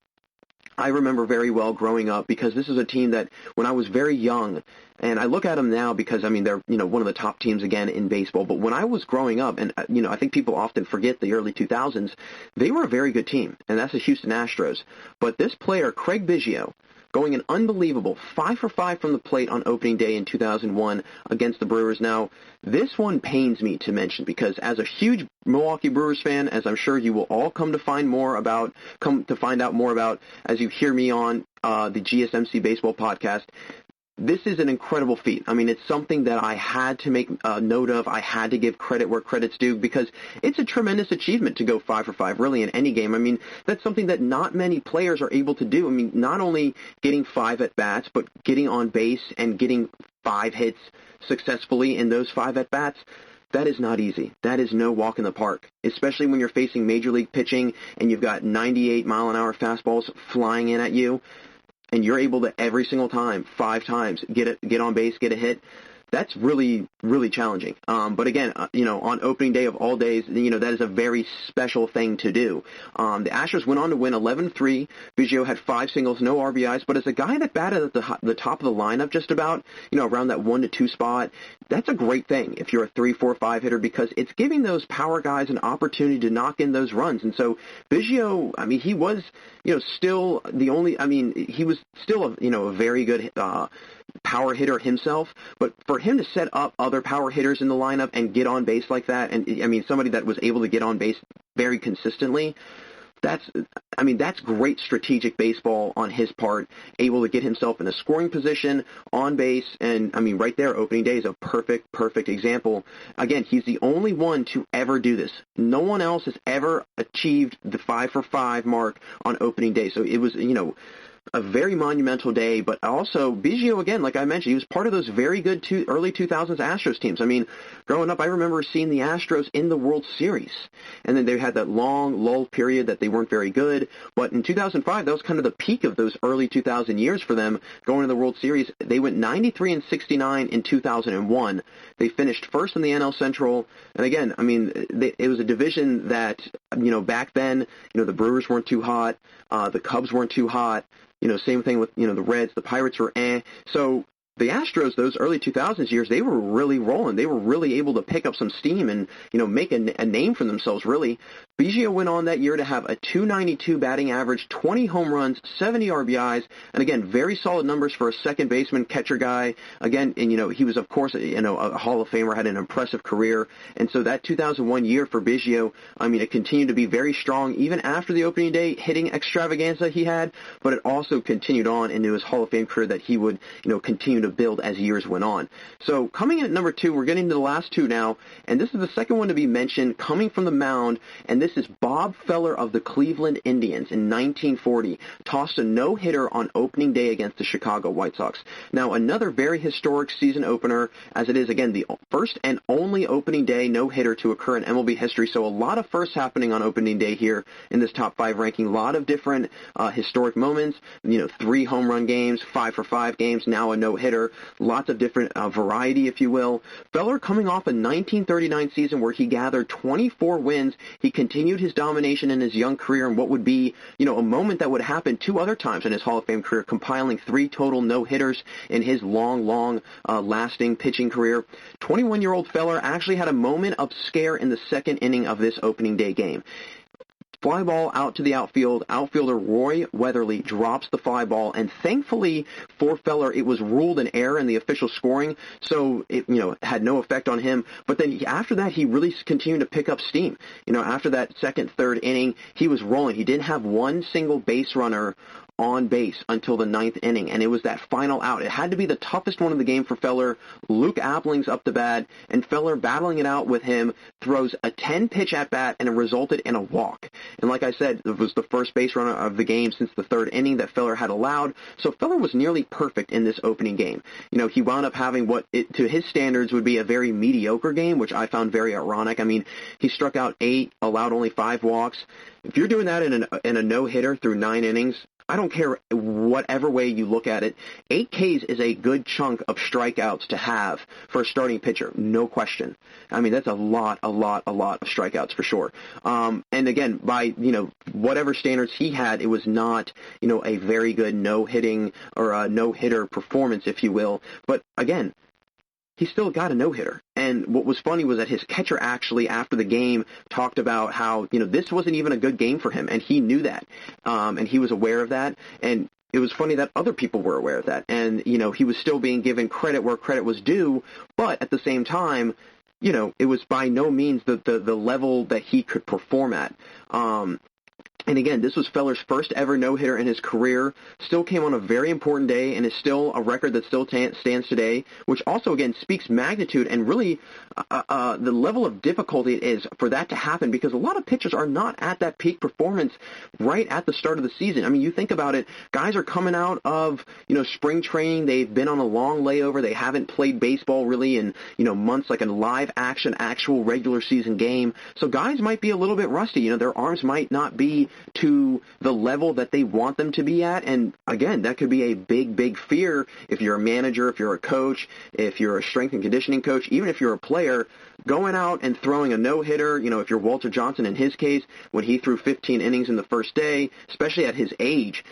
I remember very well growing up because this is a team that when I was very young, and I look at them now because, they're, one of the top teams again in baseball, but when I was growing up, and, I think people often forget the early 2000s, they were a very good team, and that's the Houston Astros. But this player, Craig Biggio, going an unbelievable 5 for 5 from the plate on opening day in 2001 against the Brewers. Now, this one pains me to mention because as a huge Milwaukee Brewers fan, as I'm sure you will all come to find out more about as you hear me on the GSMC Baseball Podcast, this is an incredible feat. It's something that I had to make a note of. I had to give credit where credit's due because it's a tremendous achievement to go 5 for 5 really in any game. That's something that not many players are able to do. Not only getting 5 at-bats, but getting on base and getting 5 hits successfully in those 5 at-bats. That is not easy. That is no walk in the park, especially when you're facing major league pitching and you've got 98-mile-an-hour fastballs flying in at you. And you're able to every single time, 5 times, get on base, get a hit. That's really, really challenging. But again, on opening day of all days, that is a very special thing to do. The Astros went on to win 11-3. Biggio had 5 singles, no RBIs, but as a guy that batted at the top of the lineup just about, around that 1 to 2 spot, that's a great thing if you're a 3, 4, 5 hitter because it's giving those power guys an opportunity to knock in those runs. And so Biggio, he was, still the only, he was still a very good power hitter himself, but for him to set up other power hitters in the lineup and get on base like that, and somebody that was able to get on base very consistently, that's great strategic baseball on his part, able to get himself in a scoring position, on base, and right there, opening day is a perfect example. Again, he's the only one to ever do this. No one else has ever achieved the 5 for 5 mark on opening day, so it was, a very monumental day, but also Biggio, again, like I mentioned, he was part of those very good early 2000s Astros teams. Growing up, I remember seeing the Astros in the World Series, and then they had that long lull period that they weren't very good, but in 2005, that was kind of the peak of those early 2000 years for them, going to the World Series. They went 93-69 in 2001. They finished first in the NL Central, and again, it was a division that, back then, the Brewers weren't too hot, the Cubs weren't too hot, same thing with, the Reds, the Pirates were So the Astros, those early 2000s years, they were really rolling. They were really able to pick up some steam and, make a name for themselves, really. Biggio went on that year to have a .292 batting average, 20 home runs, 70 RBIs, and again, very solid numbers for a second baseman, catcher guy. Again, and, he was, of course, a Hall of Famer, had an impressive career. And so that 2001 year for Biggio, it continued to be very strong, even after the opening day hitting extravaganza he had, but it also continued on into his Hall of Fame career that he would, continue to build as years went on. So coming in at number 2, we're getting to the last 2 now, and this is the second one to be mentioned, coming from the mound, and this is Bob Feller of the Cleveland Indians in 1940, tossed a no-hitter on opening day against the Chicago White Sox. Now, another very historic season opener, as it is, again, the first and only opening day no-hitter to occur in MLB history, so a lot of firsts happening on opening day here in this top 5 ranking, a lot of different historic moments, 3 home run games, 5 for 5 games, now a no-hitter, lots of different variety, if you will. Feller coming off a 1939 season where he gathered 24 wins. He continued his domination in his young career in what would be, a moment that would happen 2 other times in his Hall of Fame career, compiling 3 total no-hitters in his long, lasting pitching career. 21-year-old Feller actually had a moment of scare in the second inning of this opening day game. Fly ball out to the outfield. Outfielder Roy Weatherly drops the fly ball, and thankfully for Feller, it was ruled an error in the official scoring, so it had no effect on him. But then after that, he really continued to pick up steam. After that second, third inning, he was rolling. He didn't have one single base runner on base until the ninth inning, and it was that final out. It had to be the toughest one of the game for Feller. Luke Appling's up the bat, and Feller battling it out with him, throws a 10-pitch at-bat, and it resulted in a walk. And like I said, it was the first base runner of the game since the third inning that Feller had allowed, so Feller was nearly perfect in this opening game. He wound up having what, to his standards, would be a very mediocre game, which I found very ironic. I mean, he struck out 8, allowed only 5 walks. If you're doing that in a no-hitter through 9 innings, I don't care whatever way you look at it, 8 Ks is a good chunk of strikeouts to have for a starting pitcher, no question. I mean, that's a lot of strikeouts for sure. And again, by, whatever standards he had, it was not, a very good no-hitting or a no-hitter performance, if you will. But again, he still got a no-hitter. And what was funny was that his catcher actually, after the game, talked about how, this wasn't even a good game for him, and he knew that. And he was aware of that. And it was funny that other people were aware of that. And, he was still being given credit where credit was due, but at the same time, it was by no means the level that he could perform at. And again, this was Feller's first ever no-hitter in his career, still came on a very important day, and is still a record that still stands today, which also, again, speaks magnitude and really the level of difficulty it is for that to happen, because a lot of pitchers are not at that peak performance right at the start of the season. I mean, you think about it, guys are coming out of, spring training, they've been on a long layover, they haven't played baseball really in, months, like a live action, actual regular season game, so guys might be a little bit rusty, their arms might not be to the level that they want them to be at. And again, that could be a big fear if you're a manager, if you're a coach, if you're a strength and conditioning coach, even if you're a player, going out and throwing a no-hitter, if you're Walter Johnson in his case, when he threw 15 innings in the first day, especially at his age,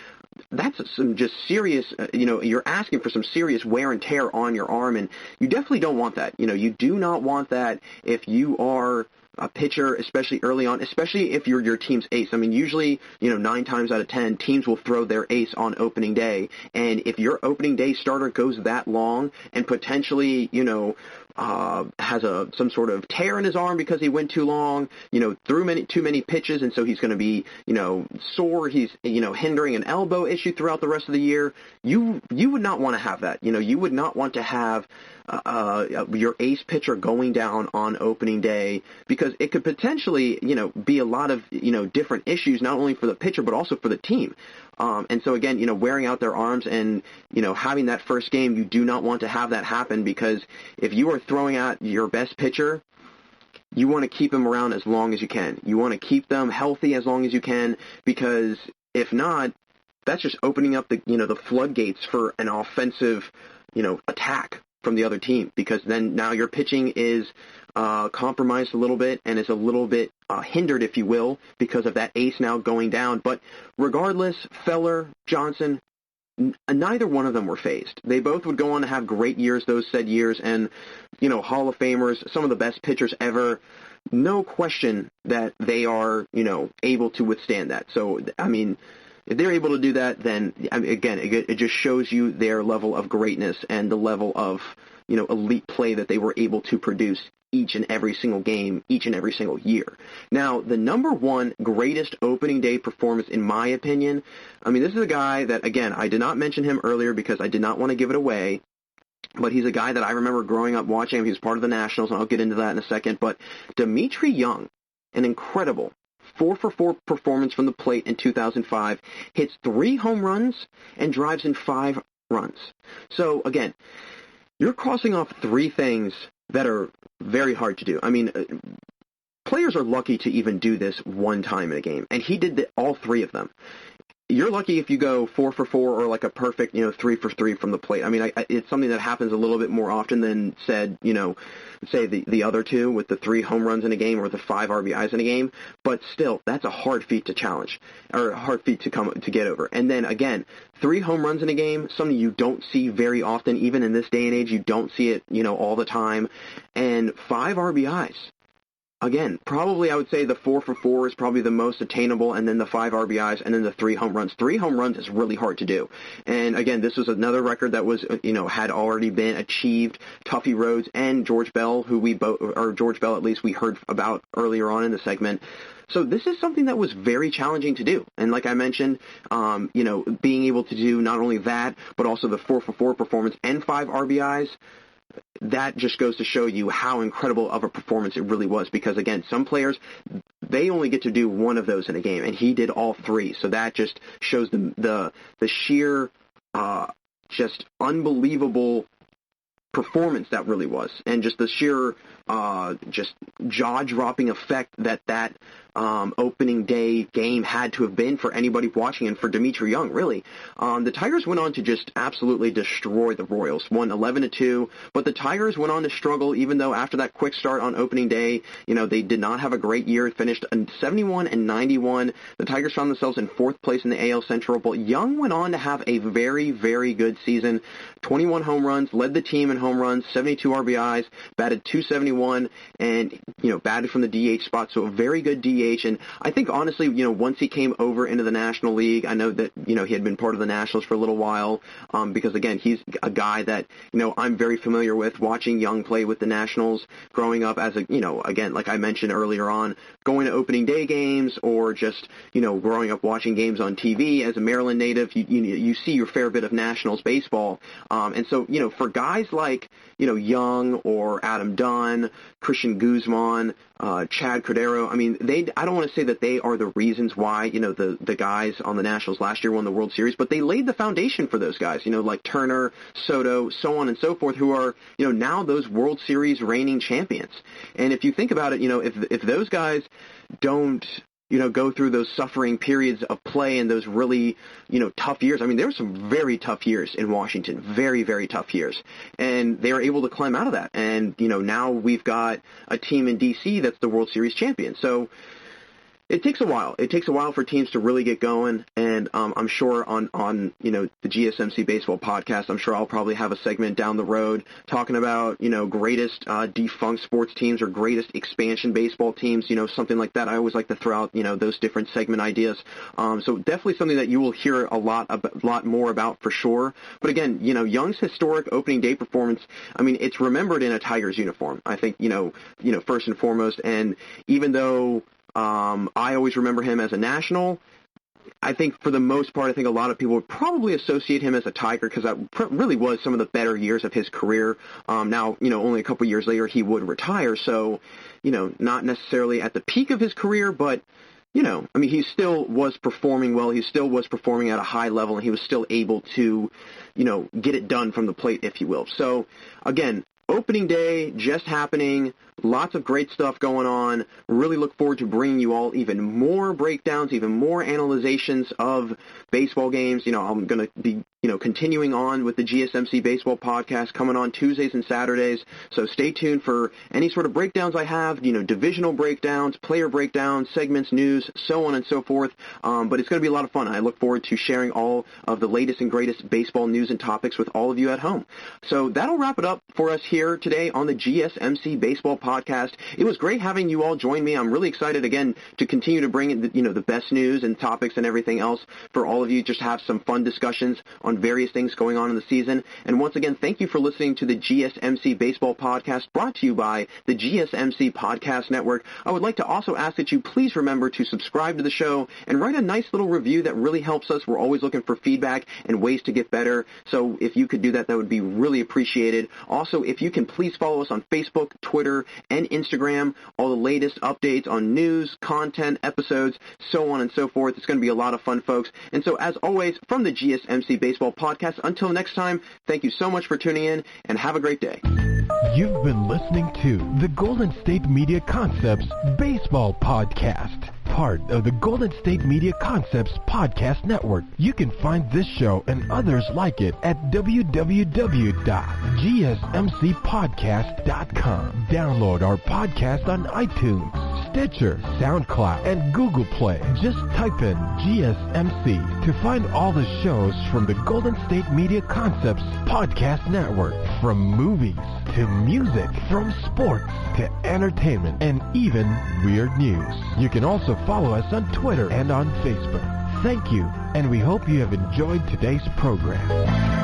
that's some just serious, you're asking for some serious wear and tear on your arm, and you definitely don't want that. You do not want that if you are a pitcher, especially early on, especially if you're your team's ace. I mean, usually, 9 times out of 10, teams will throw their ace on opening day. And if your opening day starter goes that long and potentially, has some sort of tear in his arm because he went too long, threw too many pitches, and so he's going to be, sore. He's, hindering an elbow issue throughout the rest of the year. You would not want to have that. You would not want to have your ace pitcher going down on opening day, because it could potentially, be a lot of, different issues, not only for the pitcher, but also for the team. And so again, wearing out their arms and, having that first game, you do not want to have that happen, because if you are throwing out your best pitcher, you want to keep them around as long as you can. You want to keep them healthy as long as you can, because if not, that's just opening up the floodgates for an offensive, attack from the other team, because then now your pitching is compromised a little bit and is a little bit hindered, if you will, because of that ace now going down. But regardless, Feller, Johnson, neither one of them were phased. They both would go on to have great years, those said years, and, Hall of Famers, some of the best pitchers ever. No question that they are, able to withstand that. So, I mean, if they're able to do that, then, again, it just shows you their level of greatness and the level of, elite play that they were able to produce each and every single game, each and every single year. Now, the number one greatest opening day performance, in my opinion, this is a guy that, again, I did not mention him earlier because I did not want to give it away, but he's a guy that I remember growing up watching him. He was part of the Nationals, and I'll get into that in a second. But Dmitri Young, an incredible 4-for-4 performance from the plate in 2005, hits 3 home runs and drives in 5 runs. So, again, you're crossing off 3 things that are very hard to do. Players are lucky to even do this one time in a game, and he did all 3 of them. You're lucky if you go 4-for-4 or like a perfect, 3-for-3 from the plate. It's something that happens a little bit more often than say the other 2 with the 3 home runs in a game or the 5 RBIs in a game. But still, that's a hard feat to challenge, or a hard feat to get over. And then again, 3 home runs in a game, something you don't see very often, even in this day and age. You don't see it, all the time. And 5 RBIs. again, probably I would say the 4 for 4 is probably the most attainable, and then the 5 RBIs, and then the 3 home runs. 3 home runs is really hard to do. And again, this was another record that was, had already been achieved. Tuffy Rhodes and George Bell, George Bell at least we heard about earlier on in the segment. So this is something that was very challenging to do. And like I mentioned, being able to do not only that, but also the 4 for 4 performance and 5 RBIs, that just goes to show you how incredible of a performance it really was. Because, again, some players, they only get to do one of those in a game, and he did all 3. So that just shows the sheer, just unbelievable performance that really was, and just the sheer just jaw-dropping effect that opening day game had to have been for anybody watching, and for Dimitri Young, really. The Tigers went on to just absolutely destroy the Royals, won 11-2, but the Tigers went on to struggle, even though after that quick start on opening day, they did not have a great year. It finished 71-91. The Tigers found themselves in 4th place in the AL Central, but Young went on to have a very, very good season. 21 home runs, led the team in home runs, 72 RBIs, batted .271, and, batted from the DH spot, so a very good DH. And I think, honestly, once he came over into the National League, I know that, he had been part of the Nationals for a little while, because, again, he's a guy that, I'm very familiar with, watching Young play with the Nationals, growing up as again, like I mentioned earlier on, going to opening day games, or just, growing up watching games on TV. As a Maryland native, you see your fair bit of Nationals baseball. And so, for guys like, Young or Adam Dunn, Christian Guzman, Chad Cordero, I don't want to say that they are the reasons why, the guys on the Nationals last year won the World Series, but they laid the foundation for those guys, like Turner, Soto, so on and so forth, who are, now those World Series reigning champions. And if you think about it, if those guys don't, go through those suffering periods of play and those really, tough years. There were some very tough years in Washington, very, very tough years. And they were able to climb out of that. And, now we've got a team in D.C. that's the World Series champion. So it takes a while. It takes a while for teams to really get going, and I'm sure on the GSMC Baseball podcast, I'm sure I'll probably have a segment down the road talking about, greatest defunct sports teams or greatest expansion baseball teams, something like that. I always like to throw out, those different segment ideas. So definitely something that you will hear a lot more about for sure. But again, Young's historic opening day performance, it's remembered in a Tigers uniform, I think, first and foremost. And even though I always remember him as a National, I think for the most part, I think a lot of people would probably associate him as a Tiger, because that really was some of the better years of his career. Now, only a couple years later he would retire, so, not necessarily at the peak of his career, but, he still was performing well. He still was performing at a high level, and he was still able to, get it done from the plate, if you will. So, again, opening day just happening, lots of great stuff going on. Really look forward to bringing you all even more breakdowns, even more analyzations of baseball games. I'm going to be, continuing on with the GSMC Baseball podcast coming on Tuesdays and Saturdays. So stay tuned for any sort of breakdowns I have, divisional breakdowns, player breakdowns, segments, news, so on and so forth. But it's going to be a lot of fun. I look forward to sharing all of the latest and greatest baseball news and topics with all of you at home. So that'll wrap it up for us here today on the GSMC Baseball podcast. It was great having you all join me. I'm really excited, again, to continue to bring in the best news and topics and everything else for all of you. Just have some fun discussions on various things going on in the season. And once again, thank you for listening to the GSMC Baseball podcast, brought to you by the GSMC Podcast Network. I would like to also ask that you please remember to subscribe to the show and write a nice little review. That really helps us. We're always looking for feedback and ways to get better. So if you could do that, that would be really appreciated. Also, if you can please follow us on Facebook, Twitter, and Instagram, all the latest updates on news, content, episodes, so on and so forth. It's going to be a lot of fun, folks. And so, as always, from the GSMC Baseball podcast, until next time, thank you so much for tuning in, and have a great day. You've been listening to the Golden State Media Concepts Baseball Podcast, part of the Golden State Media Concepts Podcast Network. You can find this show and others like it at www.gsmcpodcast.com. Download our podcast on iTunes, Stitcher, SoundCloud, and Google Play. Just type in GSMC to find all the shows from the Golden State Media Concepts Podcast Network. From movies to music, from sports to entertainment, and even weird news. You can also follow us on Twitter and on Facebook. Thank you, and we hope you have enjoyed today's program.